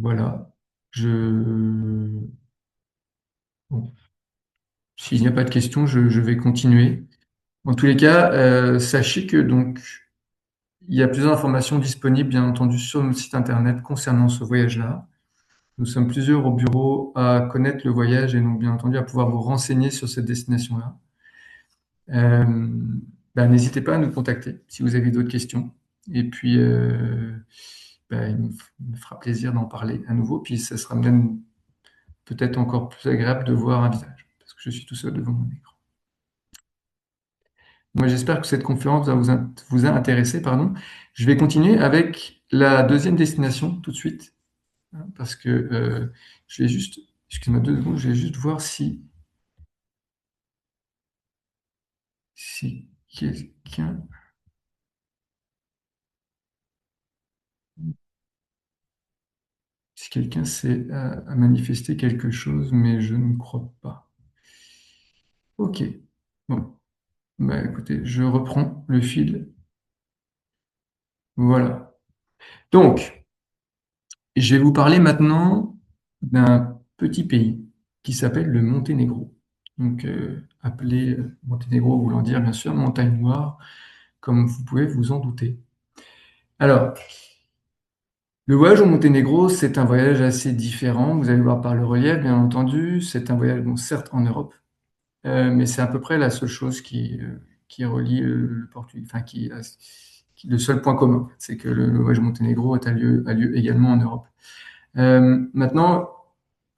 Voilà. Bon. S'il n'y a pas de questions, je vais continuer. En tous les cas, sachez que donc il y a plusieurs informations disponibles, bien entendu, sur notre site internet concernant ce voyage-là. Nous sommes plusieurs au bureau à connaître le voyage et donc, bien entendu, à pouvoir vous renseigner sur cette destination-là. Ben, n'hésitez pas à nous contacter si vous avez d'autres questions. Et puis, ben, il me fera plaisir d'en parler à nouveau. Puis, ça sera même peut-être encore plus agréable de voir un visage, parce que je suis tout seul devant mon écran. Moi, j'espère que cette conférence vous a intéressé, pardon. Je vais continuer avec la deuxième destination tout de suite, hein, parce que je vais juste, excusez-moi 2 secondes, je vais juste voir si quelqu'un si quelqu'un s'est à manifester quelque chose, mais je ne crois pas. Ok. Bon. Bah, écoutez, je reprends le fil. Voilà. Donc, je vais vous parler maintenant d'un petit pays qui s'appelle le Monténégro. Donc, appelé Monténégro voulant dire bien sûr montagne noire, comme vous pouvez vous en douter. Alors, le voyage au Monténégro, c'est un voyage assez différent. Vous allez voir par le relief, bien entendu. C'est un voyage, bon, certes en Europe, mais c'est à peu près la seule chose qui relie le Portugal, enfin, le seul point commun, c'est que le voyage au Monténégro a lieu également en Europe. Maintenant,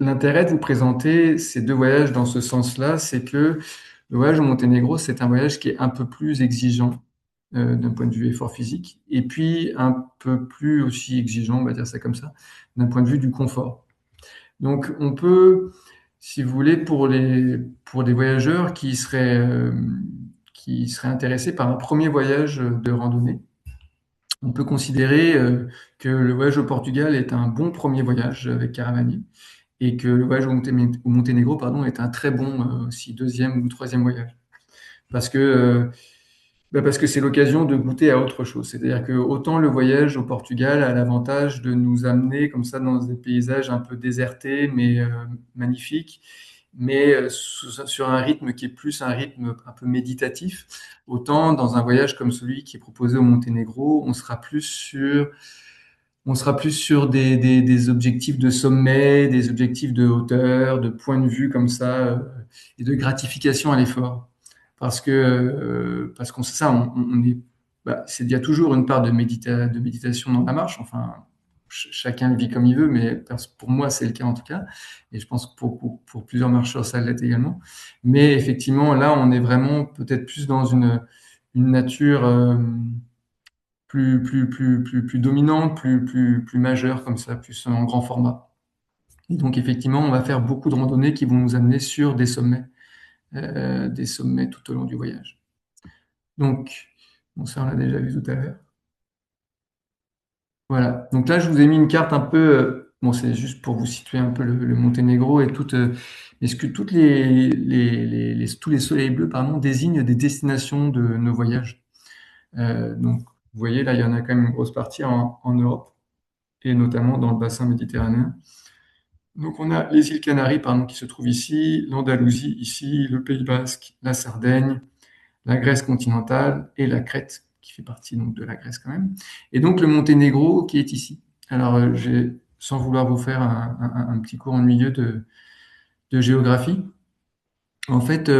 l'intérêt de vous présenter ces deux voyages dans ce sens-là, c'est que le voyage au Monténégro, c'est un voyage qui est un peu plus exigeant d'un point de vue effort physique, et puis un peu plus aussi exigeant, on va dire ça comme ça, d'un point de vue du confort. Donc, on peut, si vous voulez, pour des voyageurs qui seraient intéressés par un premier voyage de randonnée, on peut considérer que le voyage au Portugal est un bon premier voyage avec caravanier et que le voyage au Monténégro, pardon, est un très bon aussi deuxième ou troisième voyage. Parce que parce que c'est l'occasion de goûter à autre chose. C'est-à-dire que autant le voyage au Portugal a l'avantage de nous amener comme ça dans des paysages un peu désertés, mais magnifiques, mais sur un rythme qui est plus un rythme un peu méditatif. Autant dans un voyage comme celui qui est proposé au Monténégro, on sera plus sur des objectifs de sommet, des objectifs de hauteur, de point de vue comme ça, et de gratification à l'effort. Parce qu'on sait ça, on est, bah, il y a toujours une part de méditation dans la marche. Enfin, chacun le vit comme il veut, mais pour moi, c'est le cas en tout cas. Et je pense que pour plusieurs marcheurs, ça l'est également. Mais effectivement, là, on est vraiment peut-être plus dans une nature plus dominante, plus majeure, comme ça, plus en grand format. Et donc, effectivement, on va faire beaucoup de randonnées qui vont nous amener sur des sommets tout au long du voyage. Donc, bon, ça, on l'a déjà vu tout à l'heure. Voilà. Donc là, je vous ai mis une carte un peu. Bon, c'est juste pour vous situer un peu le Monténégro et est-ce que tous les soleils bleus, pardon, désignent des destinations de nos voyages. Donc, vous voyez, là, il y en a quand même une grosse partie en Europe et notamment dans le bassin méditerranéen. Donc, on a les îles Canaries, pardon, qui se trouvent ici, l'Andalousie ici, le Pays Basque, la Sardaigne, la Grèce continentale et la Crète, qui fait partie donc de la Grèce quand même. Et donc le Monténégro qui est ici. Alors, sans vouloir vous faire un petit cours ennuyeux de géographie, en fait,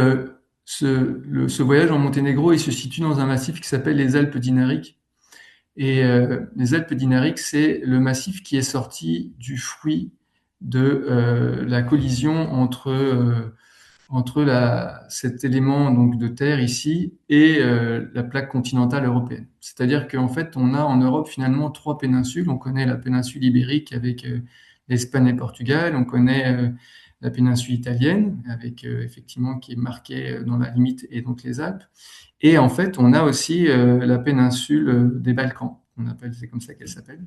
ce voyage en Monténégro, il se situe dans un massif qui s'appelle les Alpes dinariques. Et les Alpes dinariques, c'est le massif qui est sorti du fruit de la collision entre cet élément donc de terre ici et la plaque continentale européenne. C'est-à-dire qu'en fait, on a en Europe finalement trois péninsules. On connaît la péninsule ibérique avec l'Espagne et le Portugal. On connaît la péninsule italienne avec effectivement qui est marquée dans la limite et donc les Alpes. Et en fait, on a aussi la péninsule des Balkans. C'est comme ça qu'elle s'appelle,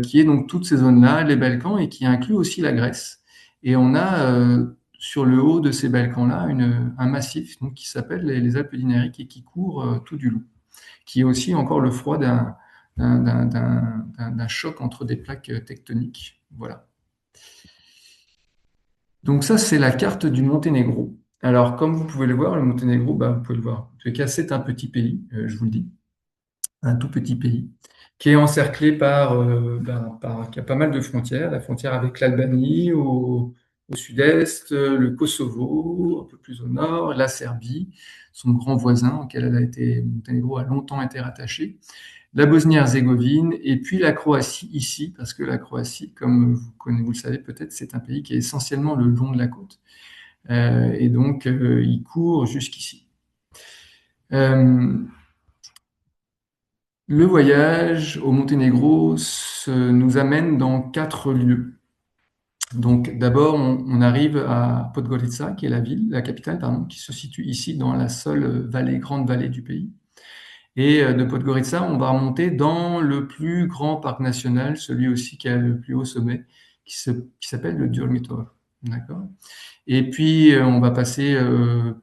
qui est donc toutes ces zones-là, les Balkans, et qui inclut aussi la Grèce. Et on a sur le haut de ces Balkans-là un massif donc, qui s'appelle les Alpes dinariques et qui court tout du long, qui est aussi encore le froid d'un choc entre des plaques tectoniques. Voilà. Donc ça, c'est la carte du Monténégro. Alors, comme vous pouvez le voir, le Monténégro, bah, vous pouvez le voir. En tout cas, c'est un petit pays, je vous le dis, un tout petit pays, qui est encerclé qui a pas mal de frontières. La frontière avec l'Albanie au sud-est, le Kosovo, un peu plus au nord, la Serbie, son grand voisin auquel Monténégro a longtemps été rattaché, la Bosnie-Herzégovine, et puis la Croatie ici, parce que la Croatie, comme vous le savez peut-être, c'est un pays qui est essentiellement le long de la côte. Et donc, il court jusqu'ici. Euh, Le voyage au Monténégro nous amène dans 4 lieux. Donc d'abord, on arrive à Podgorica, qui est la capitale, pardon, qui se situe ici dans la seule grande vallée du pays. Et de Podgorica, on va remonter dans le plus grand parc national, celui aussi qui a le plus haut sommet, qui s'appelle le Durmitor. D'accord? Et puis, on va passer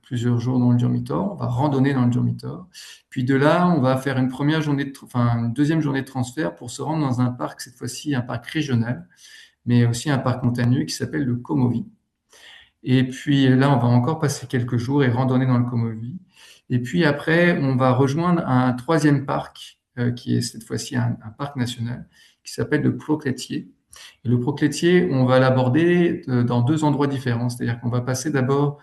plusieurs jours dans le Durmitor, on va randonner dans le Durmitor. Puis de là, on va faire une deuxième journée de transfert pour se rendre dans un parc, cette fois-ci un parc régional, mais aussi un parc montagneux qui s'appelle le Komovi. Et puis là, on va encore passer quelques jours et randonner dans le Komovi. Et puis après, on va rejoindre un troisième parc, qui est cette fois-ci un parc national, qui s'appelle le Proclétier. Et le Proclétier, on va l'aborder dans 2 endroits différents. C'est-à-dire qu'on va passer d'abord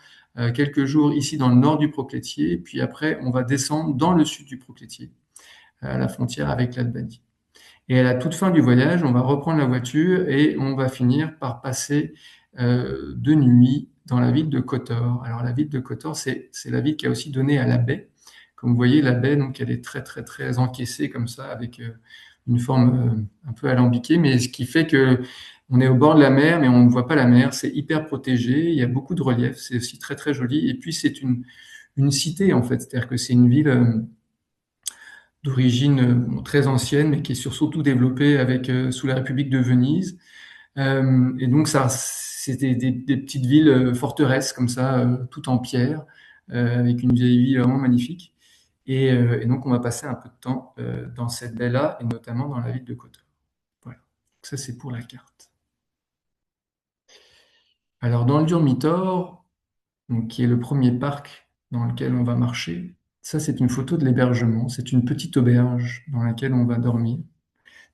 quelques jours ici dans le nord du Proclétier, puis après, on va descendre dans le sud du Proclétier, à la frontière avec l'Albanie. Et à la toute fin du voyage, on va reprendre la voiture et on va finir par passer 2 nuits dans la ville de Kotor. Alors la ville de Kotor, c'est la ville qui a aussi donné à la baie. Comme vous voyez, la baie, donc elle est très très très encaissée comme ça, avec une forme un peu alambiquée, mais ce qui fait que on est au bord de la mer, mais on ne voit pas la mer. C'est hyper protégé. Il y a beaucoup de relief. C'est aussi très très joli. Et puis c'est une cité en fait, c'est-à-dire que c'est une ville d'origine très ancienne, mais qui est surtout développée sous la République de Venise. Et donc, ça, c'est des petites villes forteresses comme ça, tout en pierre, avec une vieille ville vraiment magnifique. Et donc, on va passer un peu de temps dans cette baie-là, et notamment dans la ville de Kotor. Voilà. Donc ça, c'est pour la carte. Alors, dans le Durmitor, donc, qui est le premier parc dans lequel on va marcher, ça, c'est une photo de l'hébergement. C'est une petite auberge dans laquelle on va dormir.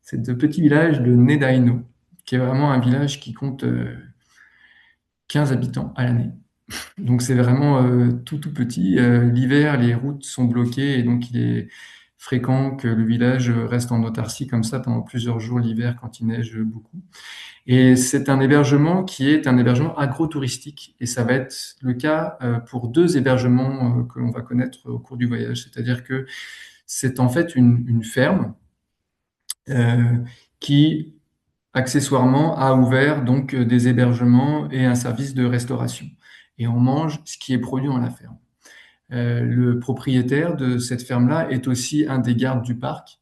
C'est le petit village de Nedaino, qui est vraiment un village qui compte 15 habitants à l'année. Donc c'est vraiment tout tout petit. L'hiver, les routes sont bloquées et donc fréquent que le village reste en autarcie comme ça pendant plusieurs jours l'hiver quand il neige beaucoup. Et c'est un hébergement qui est un hébergement agro-touristique. Et ça va être le cas pour deux hébergements que l'on va connaître au cours du voyage. C'est-à-dire que c'est en fait une ferme euh, qui, accessoirement, a ouvert donc des hébergements et un service de restauration. Et on mange ce qui est produit dans la ferme. Le propriétaire de cette ferme-là est aussi un des gardes du parc.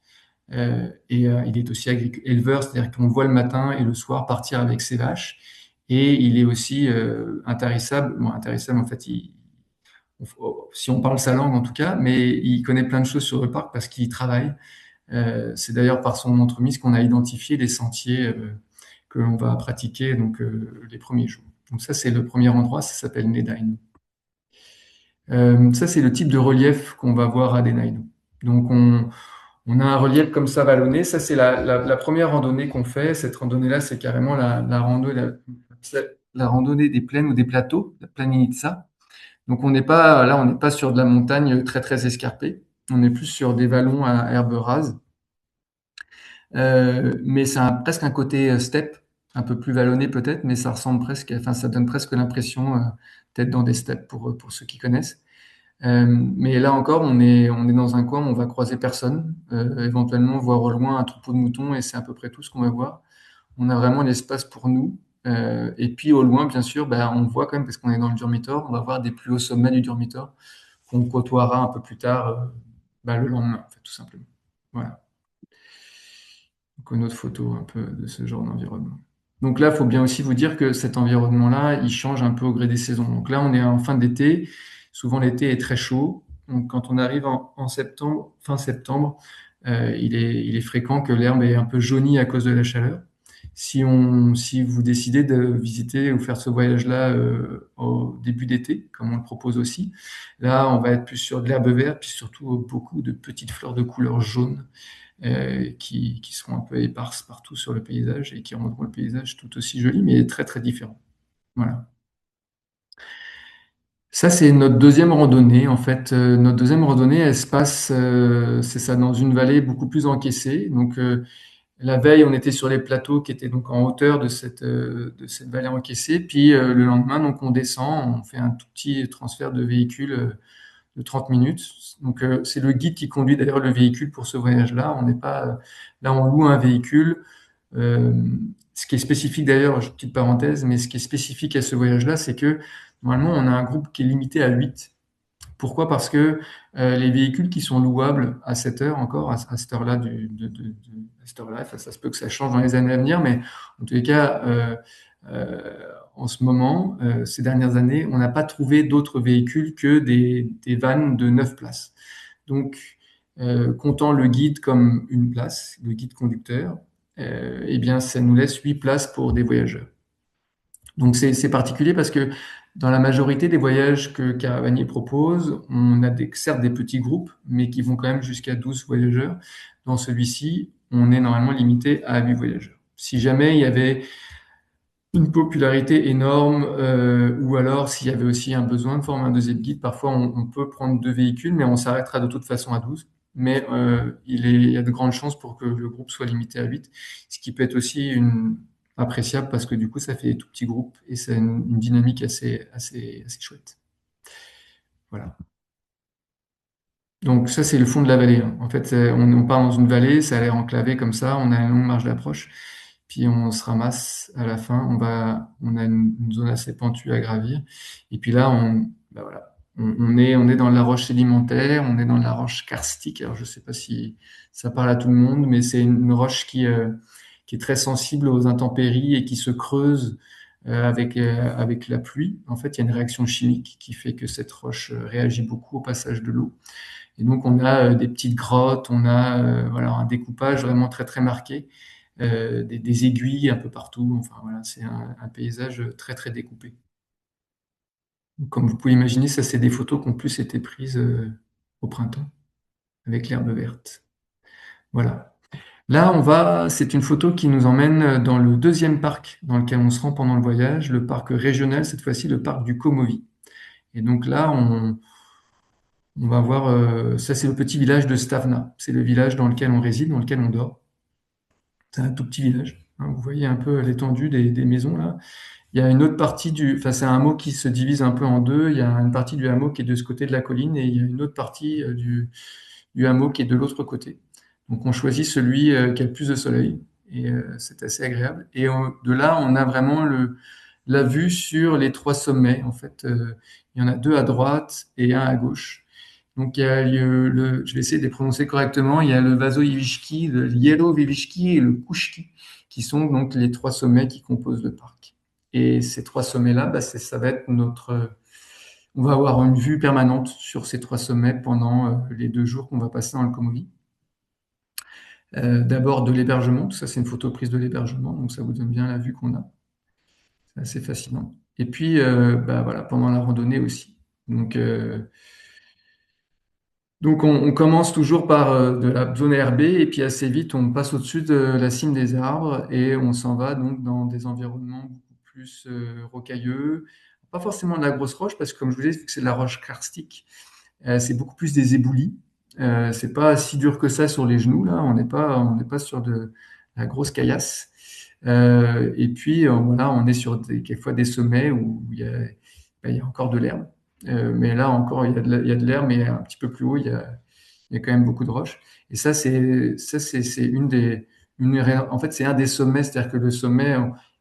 Il est aussi éleveur, c'est-à-dire qu'on voit le matin et le soir partir avec ses vaches. Et il est aussi intarissable. Bon, intarissable, en fait, si on parle sa langue en tout cas, mais il connaît plein de choses sur le parc parce qu'il y travaille. C'est d'ailleurs par son entremise qu'on a identifié les sentiers que l'on va pratiquer donc, les premiers jours. Donc ça, c'est le premier endroit, ça s'appelle Nedain. Ça, c'est le type de relief qu'on va voir à Denaino. Donc, on a un relief comme ça vallonné. Ça, c'est la première randonnée qu'on fait. Cette randonnée-là, c'est carrément la randonnée des plaines ou des plateaux, la Planinitsa. Donc, on n'est pas sur de la montagne très, très escarpée. On est plus sur des vallons à herbe rase. Mais presque un côté steppe, un peu plus vallonné peut-être, mais ça ressemble presque, enfin, ça donne presque l'impression d'être dans des steppes pour ceux qui connaissent. Mais là encore, on est dans un coin où on va croiser personne, éventuellement voir au loin un troupeau de moutons et c'est à peu près tout ce qu'on va voir. On a vraiment l'espace pour nous. Et puis au loin, bien sûr, bah, on voit quand même, parce qu'on est dans le Durmitor, on va voir des plus hauts sommets du Durmitor qu'on côtoiera un peu plus tard, bah, le lendemain, en fait, tout simplement. Voilà. Donc une autre photo un peu de ce genre d'environnement. Donc là, il faut bien aussi vous dire que cet environnement-là, il change un peu au gré des saisons. Donc là, on est en fin d'été. Souvent, l'été est très chaud. Donc quand on arrive en septembre, fin septembre, il est fréquent que l'herbe est un peu jaunie à cause de la chaleur. Si vous décidez de visiter ou faire ce voyage-là au début d'été, comme on le propose aussi, là, on va être plus sur de l'herbe verte, puis surtout beaucoup de petites fleurs de couleur jaune qui seront un peu éparses partout sur le paysage et qui rendront le paysage tout aussi joli, mais très très différent. Voilà. Ça, c'est notre deuxième randonnée. En fait, notre deuxième randonnée, elle se passe, c'est ça, dans une vallée beaucoup plus encaissée. Donc, la veille, on était sur les plateaux qui étaient donc en hauteur de cette vallée encaissée. Puis, le lendemain, donc, on descend, on fait un tout petit transfert de véhicule de 30 minutes. Donc, c'est le guide qui conduit d'ailleurs le véhicule pour ce voyage-là. On n'est pas, là, on loue un véhicule. Euh, Ce qui est spécifique d'ailleurs, petite parenthèse, mais ce qui est spécifique à ce voyage-là, c'est que normalement, on a un groupe qui est limité à 8. Pourquoi? Parce que les véhicules qui sont louables à cette heure encore, à cette heure-là, à cette heure-là, enfin, ça se peut que ça change dans les années à venir, mais en tous les cas, en ce moment, ces dernières années, on n'a pas trouvé d'autres véhicules que des vannes de 9 places. Donc, comptant le guide comme une place, le guide conducteur, eh bien, ça nous laisse 8 places pour des voyageurs. Donc c'est particulier parce que dans la majorité des voyages que Caravanier propose, on a certes des petits groupes, mais qui vont quand même jusqu'à 12 voyageurs. Dans celui-ci, on est normalement limité à 8 voyageurs. Si jamais il y avait une popularité énorme, ou alors s'il y avait aussi un besoin de former un deuxième guide, parfois on peut prendre deux véhicules, mais on s'arrêtera de toute façon à 12. Mais il y a de grandes chances pour que le groupe soit limité à 8, ce qui peut être aussi appréciable parce que du coup ça fait des tout petits groupes et c'est une dynamique assez chouette. Voilà. Donc ça c'est le fond de la vallée, hein. En fait, on part dans une vallée, ça a l'air enclavé comme ça, on a une longue marge d'approche. Puis on se ramasse à la fin, on a une zone assez pentue à gravir. Et puis là, bah voilà, on est dans la roche sédimentaire, on est dans la roche karstique. Alors je ne sais pas si ça parle à tout le monde, mais c'est une roche qui est très sensible aux intempéries et qui se creuse avec la pluie. En fait, il y a une réaction chimique qui fait que cette roche réagit beaucoup au passage de l'eau. Et donc on a des petites grottes, on a voilà, un découpage vraiment très très marqué des aiguilles un peu partout. Enfin voilà, c'est un paysage très très découpé. Comme vous pouvez imaginer, ça c'est des photos qui ont plus été prises au printemps avec l'herbe verte. Voilà. Là, c'est une photo qui nous emmène dans le deuxième parc dans lequel on se rend pendant le voyage, le parc régional, cette fois-ci le parc du Comovi. Et donc là, On va voir, ça c'est le petit village de Stavna. C'est le village dans lequel on réside, dans lequel on dort. C'est un tout petit village, hein. Vous voyez un peu l'étendue des maisons là. Il y a une autre partie enfin c'est un hameau qui se divise un peu en deux. Il y a une partie du hameau qui est de ce côté de la colline et il y a une autre partie du hameau qui est de l'autre côté. Donc on choisit celui qui a le plus de soleil et c'est assez agréable. Et de là, on a vraiment la vue sur les trois sommets. En fait, il y en a deux à droite et un à gauche. Donc il y a je vais essayer de les prononcer correctement. Il y a le Vasoyevishki, le Yelovevishki et le Kushki, qui sont donc les trois sommets qui composent le parc. Et ces trois sommets-là, bah, ça va être on va avoir une vue permanente sur ces trois sommets pendant les 2 jours qu'on va passer dans le Komovi. D'abord de l'hébergement, ça c'est une photo prise de l'hébergement, donc ça vous donne bien la vue qu'on a. C'est assez fascinant. Et puis, bah, voilà, pendant la randonnée aussi. Donc on commence toujours par de la zone herbée et puis assez vite on passe au-dessus de la cime des arbres et on s'en va donc dans des environnements beaucoup plus rocailleux. Pas forcément de la grosse roche parce que comme je vous disais, vu que c'est de la roche karstique, c'est beaucoup plus des éboulis. C'est pas si dur que ça sur les genoux là. On n'est pas sur de la grosse caillasse. Et puis voilà, on est sur quelquefois des sommets où ben, il y a encore de l'herbe. Mais là encore, il y a de l'herbe, mais un petit peu plus haut, il y a quand même beaucoup de roches. Et ça, c'est en fait, c'est un des sommets, c'est-à-dire que le sommet,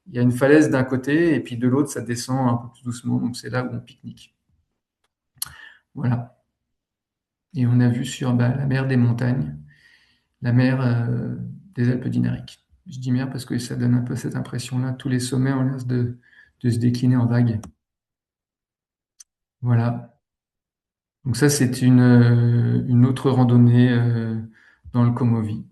il y a une falaise d'un côté, et puis de l'autre, ça descend un peu plus doucement. Donc c'est là où on pique-nique. Voilà. Et on a vu sur bah, la mer des montagnes, la mer des Alpes dinariques. Je dis mer parce que ça donne un peu cette impression-là. Tous les sommets ont l'air de se décliner en vagues. Voilà. Donc ça, c'est une autre randonnée dans le Komovi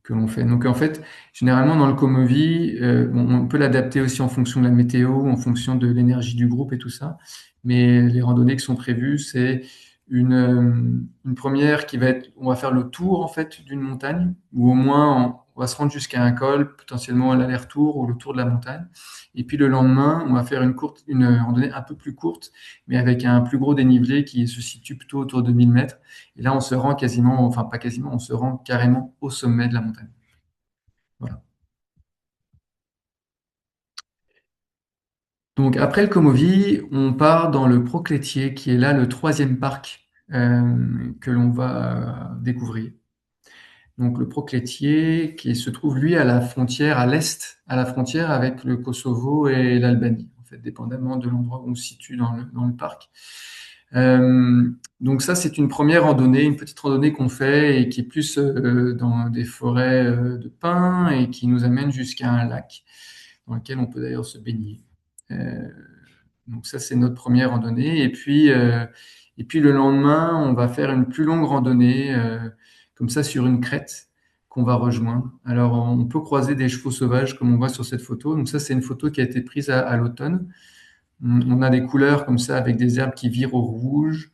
que l'on fait. Donc en fait, généralement dans le Komovi, bon, on peut l'adapter aussi en fonction de la météo, en fonction de l'énergie du groupe et tout ça. Mais les randonnées qui sont prévues, c'est une première qui va être, on va faire le tour en fait d'une montagne, ou au moins on va se rendre jusqu'à un col, potentiellement l'aller-retour ou le tour de la montagne. Et puis le lendemain, on va faire une randonnée un peu plus courte, mais avec un plus gros dénivelé qui se situe plutôt autour de 1000 mètres. Et là, on se rend quasiment, enfin pas quasiment, on se rend carrément au sommet de la montagne. Voilà. Donc après le Comovi, on part dans le Proclétier, qui est là le troisième parc que l'on va découvrir. Donc le Proclétier, qui se trouve lui à la frontière, à l'est, à la frontière avec le Kosovo et l'Albanie, en fait, dépendamment de l'endroit où on se situe dans le parc. Donc ça, c'est une première randonnée, une petite randonnée qu'on fait et qui est plus dans des forêts de pins et qui nous amène jusqu'à un lac dans lequel on peut d'ailleurs se baigner. Euh, donc ça, c'est notre première randonnée. Et puis le lendemain, on va faire une plus longue randonnée, comme ça, sur une crête qu'on va rejoindre. Alors, on peut croiser des chevaux sauvages, comme on voit sur cette photo. Donc ça, c'est une photo qui a été prise à l'automne. On a des couleurs comme ça, avec des herbes qui virent au rouge,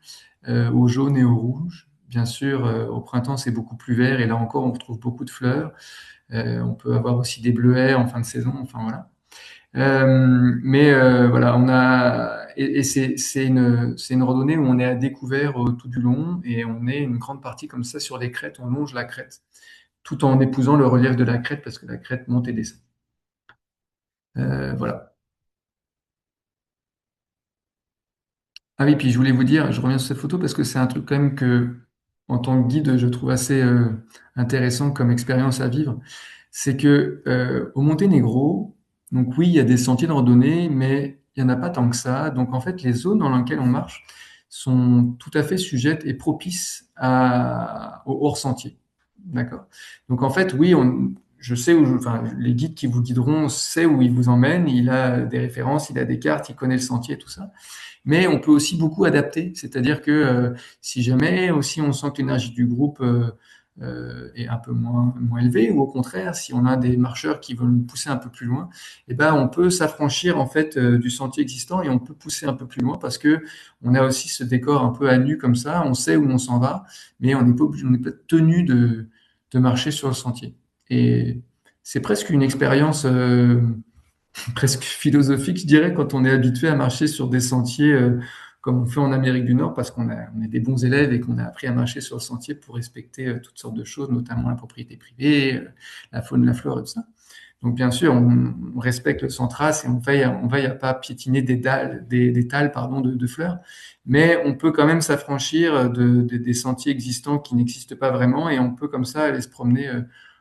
au jaune et au rouge. Bien sûr, au printemps, c'est beaucoup plus vert. Et là encore, on retrouve beaucoup de fleurs. On peut avoir aussi des bleuets en fin de saison. Enfin, voilà. Mais voilà, et c'est une randonnée où on est à découvert tout du long et on est une grande partie comme ça sur les crêtes, on longe la crête, tout en épousant le relief de la crête parce que la crête monte et descend. Voilà. Ah oui, puis je voulais vous dire, je reviens sur cette photo parce que c'est un truc quand même que, en tant que guide, je trouve assez intéressant comme expérience à vivre. C'est que au Monténégro, donc oui, il y a des sentiers de randonnée, mais il n'y en a pas tant que ça. Donc en fait, les zones dans lesquelles on marche sont tout à fait sujettes et propices au hors-sentier. D'accord? Donc en fait, oui, je sais enfin, les guides qui vous guideront savent où ils vous emmènent, il a des références, il a des cartes, il connaît le sentier et tout ça. Mais on peut aussi beaucoup adapter, c'est-à-dire que si jamais aussi on sent que l'énergie du groupe est un peu moins élevée, ou au contraire, si on a des marcheurs qui veulent nous pousser un peu plus loin, eh ben, on peut s'affranchir en fait du sentier existant et on peut pousser un peu plus loin parce que on a aussi ce décor un peu à nu comme ça, on sait où on s'en va, mais on n'est pas obligé, on n'est pas tenu de marcher sur le sentier. Et c'est presque une expérience presque philosophique, je dirais, quand on est habitué à marcher sur des sentiers comme on fait en Amérique du Nord, parce on est des bons élèves et qu'on a appris à marcher sur le sentier pour respecter toutes sortes de choses, notamment la propriété privée, la faune, la flore et tout ça. Donc bien sûr, on respecte le sans trace et on veille à pas piétiner des talles pardon, de fleurs, mais on peut quand même s'affranchir des sentiers existants qui n'existent pas vraiment et on peut comme ça aller se promener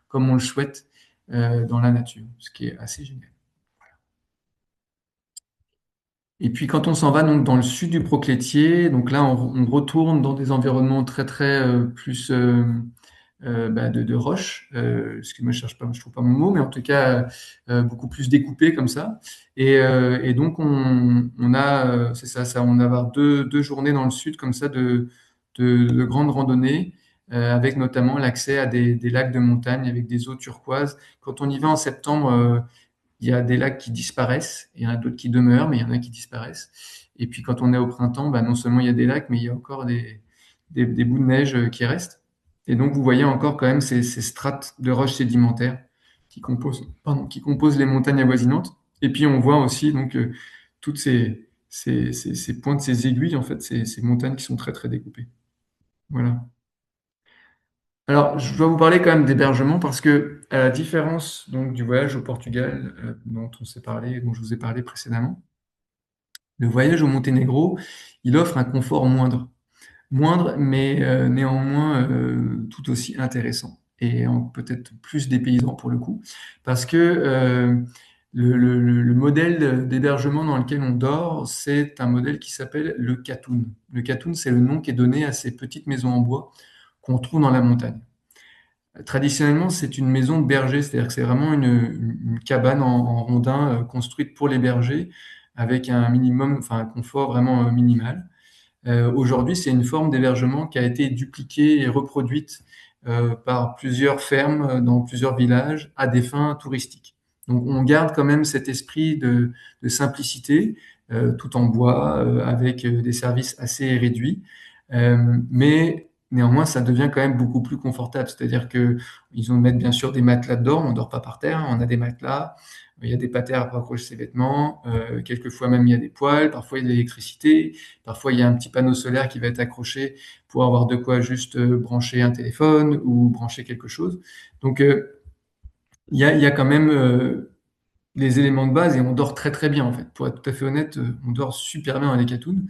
comme on le souhaite dans la nature, ce qui est assez génial. Et puis quand on s'en va donc dans le sud du Proclétier, donc là on retourne dans des environnements très très plus de roches. Excuse-moi, je cherche pas, je trouve pas mon mot, mais en tout cas beaucoup plus découpé comme ça. Et donc on a, c'est ça, on va avoir deux journées dans le sud comme ça de grandes randonnées. Avec notamment l'accès à des lacs de montagne avec des eaux turquoises. Quand on y va en septembre, il y a des lacs qui disparaissent, il y en a d'autres qui demeurent, mais il y en a qui disparaissent. Et puis quand on est au printemps, bah, non seulement il y a des lacs, mais il y a encore des bouts de neige qui restent. Et donc vous voyez encore quand même ces strates de roches sédimentaires qui composent les montagnes avoisinantes. Et puis on voit aussi donc toutes ces pointes, ces aiguilles, en fait, ces montagnes qui sont très très découpées. Voilà. Alors, je dois vous parler quand même d'hébergement parce que, à la différence donc du voyage au Portugal dont on s'est parlé, dont je vous ai parlé précédemment, le voyage au Monténégro, il offre un confort moindre, mais néanmoins tout aussi intéressant et peut-être plus dépaysant pour le coup, parce que le modèle d'hébergement dans lequel on dort, c'est un modèle qui s'appelle le Catoun. Le Catoun, c'est le nom qui est donné à ces petites maisons en bois qu'on trouve dans la montagne. Traditionnellement, c'est une maison de berger, c'est-à-dire que c'est vraiment une cabane en rondin construite pour les bergers avec un minimum, enfin un confort vraiment minimal. Aujourd'hui, c'est une forme d'hébergement qui a été dupliquée et reproduite par plusieurs fermes dans plusieurs villages à des fins touristiques. Donc, on garde quand même cet esprit de simplicité, tout en bois, avec des services assez réduits. Mais néanmoins, ça devient quand même beaucoup plus confortable. C'est-à-dire que ils ont mettre bien sûr des matelas dedans, on ne dort pas par terre, hein, on a des matelas, il y a des patères pour accrocher ses vêtements, quelquefois même il y a des poêles, parfois il y a de l'électricité, parfois il y a un petit panneau solaire qui va être accroché pour avoir de quoi juste brancher un téléphone ou brancher quelque chose. Donc il y a quand même les éléments de base et on dort très très bien en fait. Pour être tout à fait honnête, on dort super bien dans les catounes,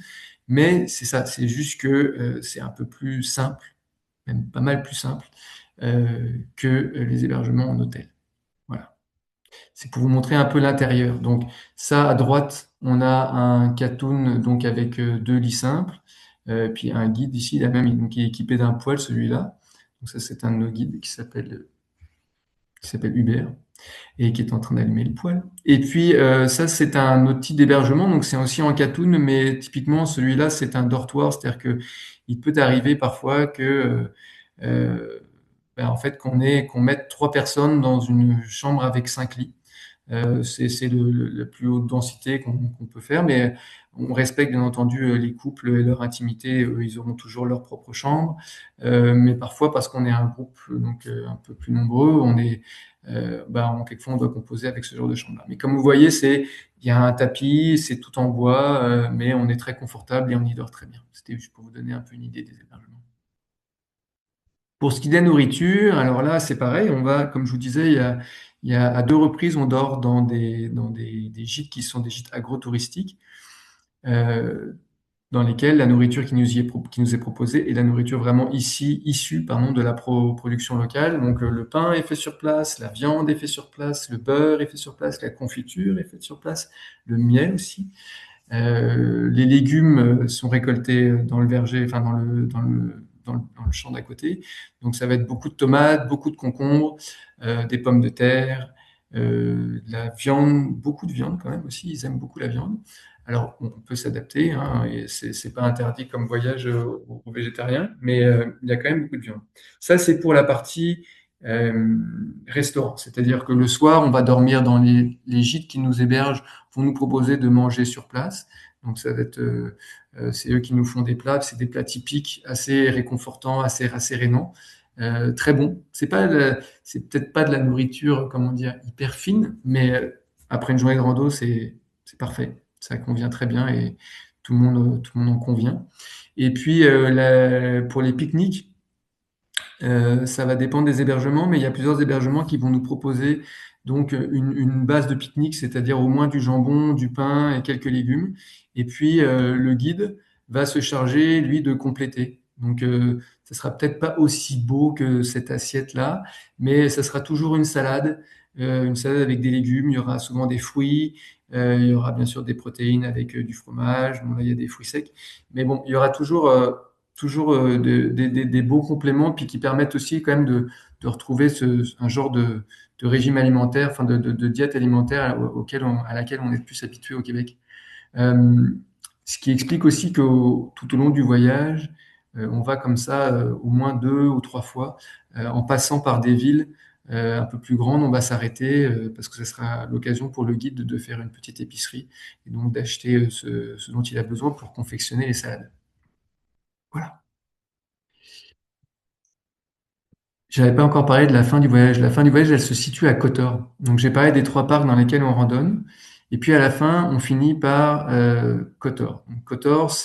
mais c'est ça, c'est juste que c'est un peu plus simple, même pas mal plus simple que les hébergements en hôtel. Voilà. C'est pour vous montrer un peu l'intérieur. Donc ça, à droite, on a un catoun donc avec deux lits simples, puis un guide ici, là même, donc, qui est équipé d'un poêle, celui-là. Donc ça, c'est un de nos guides qui s'appelle Hubert et qui est en train d'allumer le poêle. Et puis ça, c'est un autre type d'hébergement, donc c'est aussi en catoun, mais typiquement celui-là, c'est un dortoir, c'est-à-dire que il peut arriver parfois que en fait qu'on mette trois personnes dans une chambre avec cinq lits. C'est la plus haute densité qu'on peut faire, mais on respecte bien entendu les couples et leur intimité. Ils auront toujours leur propre chambre, mais parfois parce qu'on est un groupe donc un peu plus nombreux, quelquefois on doit composer avec ce genre de chambre-là. Mais comme vous voyez, il y a un tapis, c'est tout en bois, mais on est très confortable et on y dort très bien. C'était juste pour vous donner un peu une idée des hébergements. Pour ce qui est de la nourriture, alors là, c'est pareil, on va, comme je vous disais, il y a à deux reprises, on dort dans des gîtes qui sont des gîtes agrotouristiques, euh, dans lesquels la nourriture qui nous est proposée est la nourriture vraiment ici, issue, pardon, de la production locale. Donc le pain est fait sur place, la viande est faite sur place, le beurre est fait sur place, la confiture est faite sur place, le miel aussi. Les légumes sont récoltés dans le verger, enfin dans le champ d'à côté. Donc ça va être beaucoup de tomates, beaucoup de concombres, des pommes de terre, de la viande, beaucoup de viande quand même aussi. Ils aiment beaucoup la viande. Alors on peut s'adapter, hein, et c'est pas interdit comme voyage aux végétariens, mais il y a quand même beaucoup de viande. Ça c'est pour la partie euh, restaurant, c'est-à-dire que le soir on va dormir dans les gîtes qui nous hébergent vont nous proposer de manger sur place. Donc ça va être, c'est eux qui nous font des plats, c'est des plats typiques, assez réconfortants, assez rassérénants, très bons. C'est peut-être pas de la nourriture, comment dire, hyper fine, mais après une journée de rando, c'est parfait. Ça convient très bien et tout le monde en convient. Et puis, pour les pique-niques, ça va dépendre des hébergements, mais il y a plusieurs hébergements qui vont nous proposer donc une base de pique-nique, c'est-à-dire au moins du jambon, du pain et quelques légumes. Et puis le guide va se charger, lui, de compléter. Donc ça sera peut-être pas aussi beau que cette assiette-là, mais ça sera toujours une salade avec des légumes. Il y aura souvent des fruits, il y aura bien sûr des protéines avec du fromage. Bon, là, il y a des fruits secs, mais bon, il y aura toujours des beaux compléments, puis qui permettent aussi quand même de retrouver un genre de régime alimentaire, enfin de diète alimentaire à laquelle on est plus habitué au Québec. Euh, Ce qui explique aussi que tout au long du voyage, on va comme ça au moins 2 ou 3 fois, en passant par des villes un peu plus grandes, on va s'arrêter parce que ce sera l'occasion pour le guide de faire une petite épicerie et donc d'acheter ce dont il a besoin pour confectionner les salades. Voilà. J'avais pas encore parlé de la fin du voyage. La fin du voyage, elle se situe à Kotor. Donc j'ai parlé des 3 parcs dans lesquels on randonne. Et puis à la fin, on finit par Kotor. Donc, Kotor,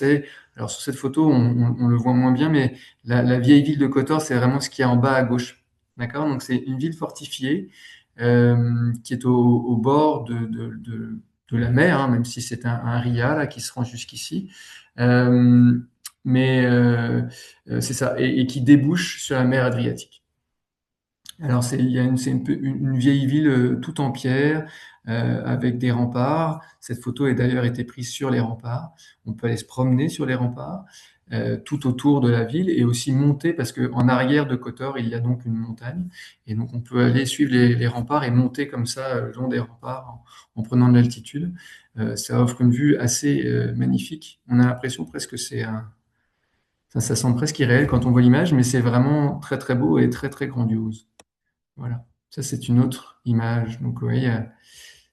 alors sur cette photo, on le voit moins bien, mais la vieille ville de Kotor, c'est vraiment ce qu'il y a en bas à gauche. D'accord? Donc c'est une ville fortifiée qui est au bord de la mer, hein, même si c'est un ria là, qui se rend jusqu'ici. Euh, mais c'est ça, et qui débouche sur la mer Adriatique. Alors, c'est une vieille ville toute en pierre, avec des remparts. Cette photo a d'ailleurs été prise sur les remparts. On peut aller se promener sur les remparts, tout autour de la ville et aussi monter parce qu'en arrière de Kotor, il y a donc une montagne. Et donc, on peut aller suivre les remparts et monter comme ça le long des remparts en prenant de l'altitude. Ça offre une vue assez magnifique. On a l'impression presque que ça semble presque irréel quand on voit l'image, mais c'est vraiment très très beau et très très grandiose. Voilà. Ça, c'est une autre image. Donc, oui,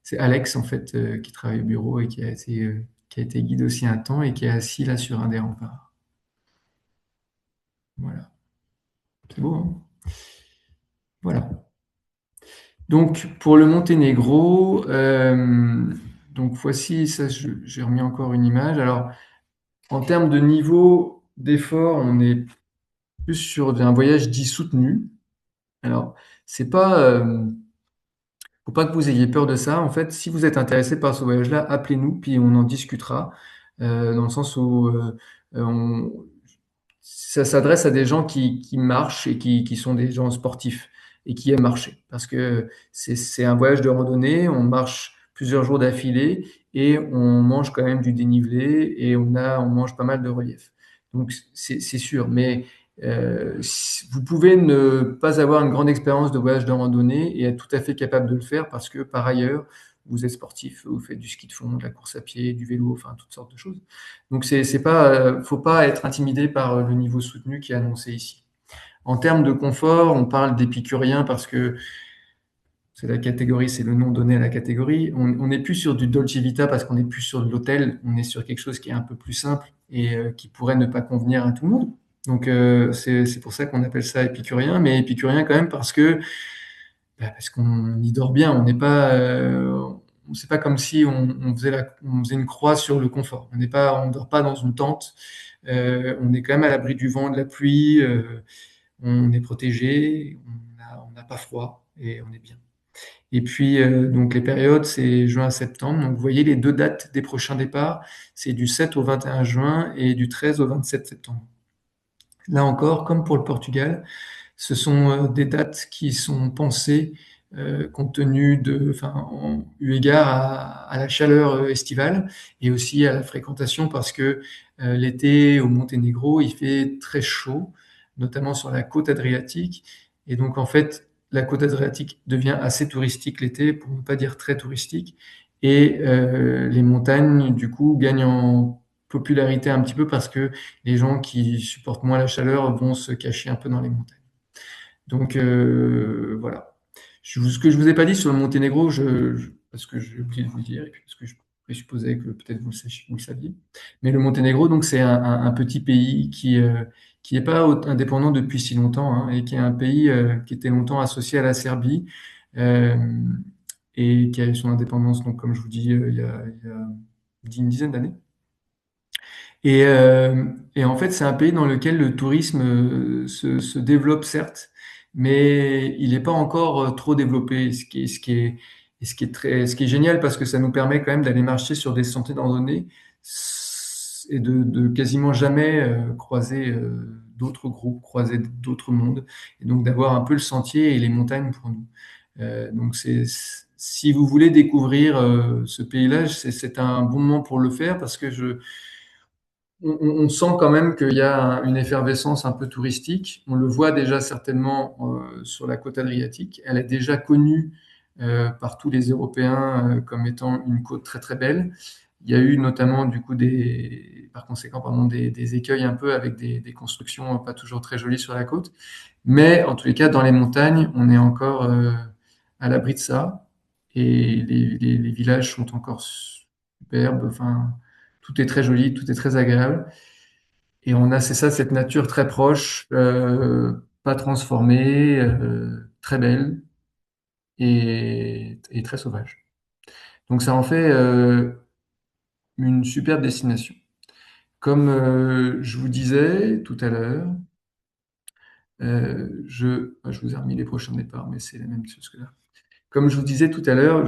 c'est Alex, en fait, qui travaille au bureau et qui a été guide aussi un temps et qui est assis là sur un des remparts. Voilà. C'est beau, hein? Voilà. Donc, pour le Monténégro, donc voici, ça, j'ai remis encore une image. Alors, en termes de niveau d'effort, on est plus sur un voyage dit soutenu. Alors, c'est pas, faut pas que vous ayez peur de ça. En fait, si vous êtes intéressé par ce voyage-là, appelez-nous, puis on en discutera, dans le sens où ça s'adresse à des gens qui marchent et qui sont des gens sportifs et qui aiment marcher. Parce que c'est un voyage de randonnée, on marche plusieurs jours d'affilée et on mange quand même du dénivelé et on mange pas mal de relief. Donc c'est sûr, mais vous pouvez ne pas avoir une grande expérience de voyage de randonnée et être tout à fait capable de le faire parce que par ailleurs, vous êtes sportif, vous faites du ski de fond, de la course à pied, du vélo, enfin toutes sortes de choses. Donc c'est pas, faut pas être intimidé par le niveau soutenu qui est annoncé ici. En termes de confort, on parle d'épicurien parce que c'est la catégorie, c'est le nom donné à la catégorie. On n'est plus sur du Dolce Vita parce qu'on n'est plus sur de l'hôtel, on est sur quelque chose qui est un peu plus simple et qui pourrait ne pas convenir à tout le monde. Donc c'est pour ça qu'on appelle ça épicurien, mais épicurien quand même parce qu'on y dort bien. On n'est pas, c'est pas comme si on faisait une croix sur le confort. On dort pas dans une tente. On est quand même à l'abri du vent, de la pluie. On est protégé. On n'a pas froid et on est bien. Et puis donc les périodes, c'est juin à septembre. Donc vous voyez les 2 dates des prochains départs, c'est du 7 au 21 juin et du 13 au 27 septembre. Là encore, comme pour le Portugal, ce sont des dates qui sont pensées compte tenu eu égard à la chaleur estivale et aussi à la fréquentation parce que l'été au Monténégro, il fait très chaud, notamment sur la côte adriatique. Et donc, en fait, la côte adriatique devient assez touristique l'été, pour ne pas dire très touristique. Et les montagnes, du coup, gagnent en popularité un petit peu parce que les gens qui supportent moins la chaleur vont se cacher un peu dans les montagnes. Donc voilà. Ce que je vous ai pas dit sur le Monténégro, parce que j'ai oublié de vous le dire, et puis parce que je présupposais que peut-être vous le saviez. Mais le Monténégro, donc c'est un petit pays qui est pas indépendant depuis si longtemps, hein, et qui est un pays qui était longtemps associé à la Serbie euh, et qui a eu son indépendance, donc comme je vous dis, il y a une dizaine d'années. Et en fait, c'est un pays dans lequel le tourisme se développe, certes, mais il n'est pas encore trop développé, ce qui est génial parce que ça nous permet quand même d'aller marcher sur des sentiers de randonnée et de quasiment jamais croiser d'autres groupes, croiser d'autres mondes, et donc d'avoir un peu le sentier et les montagnes pour nous. Donc si vous voulez découvrir ce pays-là, c'est un bon moment pour le faire parce que on sent quand même qu'il y a une effervescence un peu touristique. On le voit déjà certainement sur la côte adriatique. Elle est déjà connue par tous les Européens comme étant une côte très très belle. Il y a eu notamment du coup par conséquent, pardon, des écueils un peu avec des constructions pas toujours très jolies sur la côte. Mais en tous les cas, dans les montagnes, on est encore à l'abri de ça. Et les villages sont encore superbes. Enfin, tout est très joli, tout est très agréable. Et on a, c'est ça, cette nature très proche, pas transformée, très belle et très sauvage. Donc ça en fait une superbe destination. Comme je vous disais tout à l'heure, je vous ai remis les prochains départs, mais c'est la même chose que là. Comme je vous disais tout à l'heure,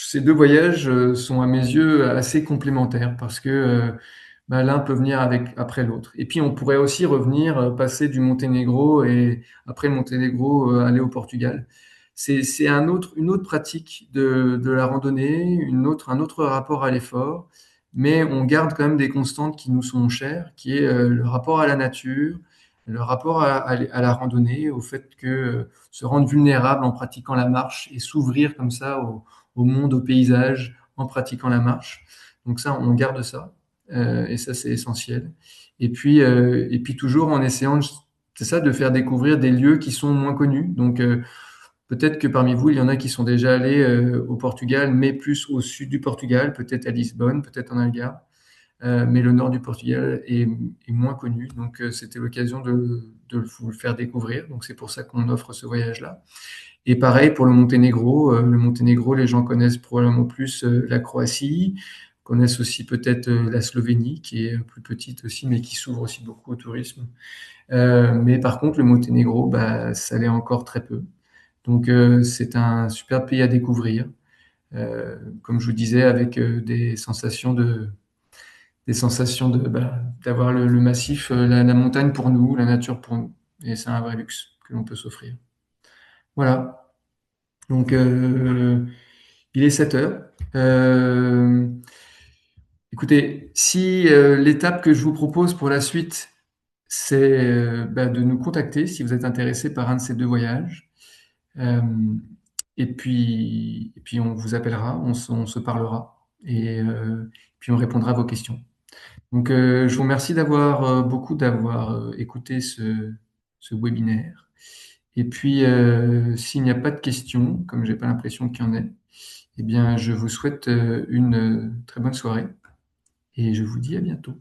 ces deux voyages sont à mes yeux assez complémentaires parce que bah, l'un peut venir après l'autre. Et puis on pourrait aussi revenir, passer du Monténégro et après le Monténégro aller au Portugal. C'est une autre pratique de la randonnée, un autre rapport à l'effort, mais on garde quand même des constantes qui nous sont chères, qui est le rapport à la nature, le rapport à la randonnée, au fait que se rendre vulnérable en pratiquant la marche et s'ouvrir comme ça au monde, au paysage, en pratiquant la marche. Donc ça, on garde ça, et ça, c'est essentiel. Et puis toujours en essayant, c'est ça, de faire découvrir des lieux qui sont moins connus. Donc peut-être que parmi vous, il y en a qui sont déjà allés au Portugal, mais plus au sud du Portugal, peut-être à Lisbonne, peut-être en Algarve. Mais le nord du Portugal est moins connu. Donc c'était l'occasion de vous le faire découvrir. Donc c'est pour ça qu'on offre ce voyage-là. Et pareil pour le Monténégro. Le Monténégro, les gens connaissent probablement plus la Croatie, connaissent aussi peut-être la Slovénie, qui est plus petite aussi, mais qui s'ouvre aussi beaucoup au tourisme. Mais par contre, le Monténégro, bah, ça l'est encore très peu. Donc c'est un super pays à découvrir. Comme je vous disais, avec des sensations bah, d'avoir le massif, la montagne pour nous, la nature pour nous. Et c'est un vrai luxe que l'on peut s'offrir. Voilà. Donc, il est 7 heures. Écoutez, si l'étape que je vous propose pour la suite, c'est bah, de nous contacter si vous êtes intéressé par un de ces deux voyages. Euh, et puis on vous appellera, on se parlera et puis on répondra à vos questions. Donc, je vous remercie d'avoir écouté ce webinaire. Et puis, s'il n'y a pas de questions, comme j'ai pas l'impression qu'il y en ait, eh bien, je vous souhaite une très bonne soirée et je vous dis à bientôt.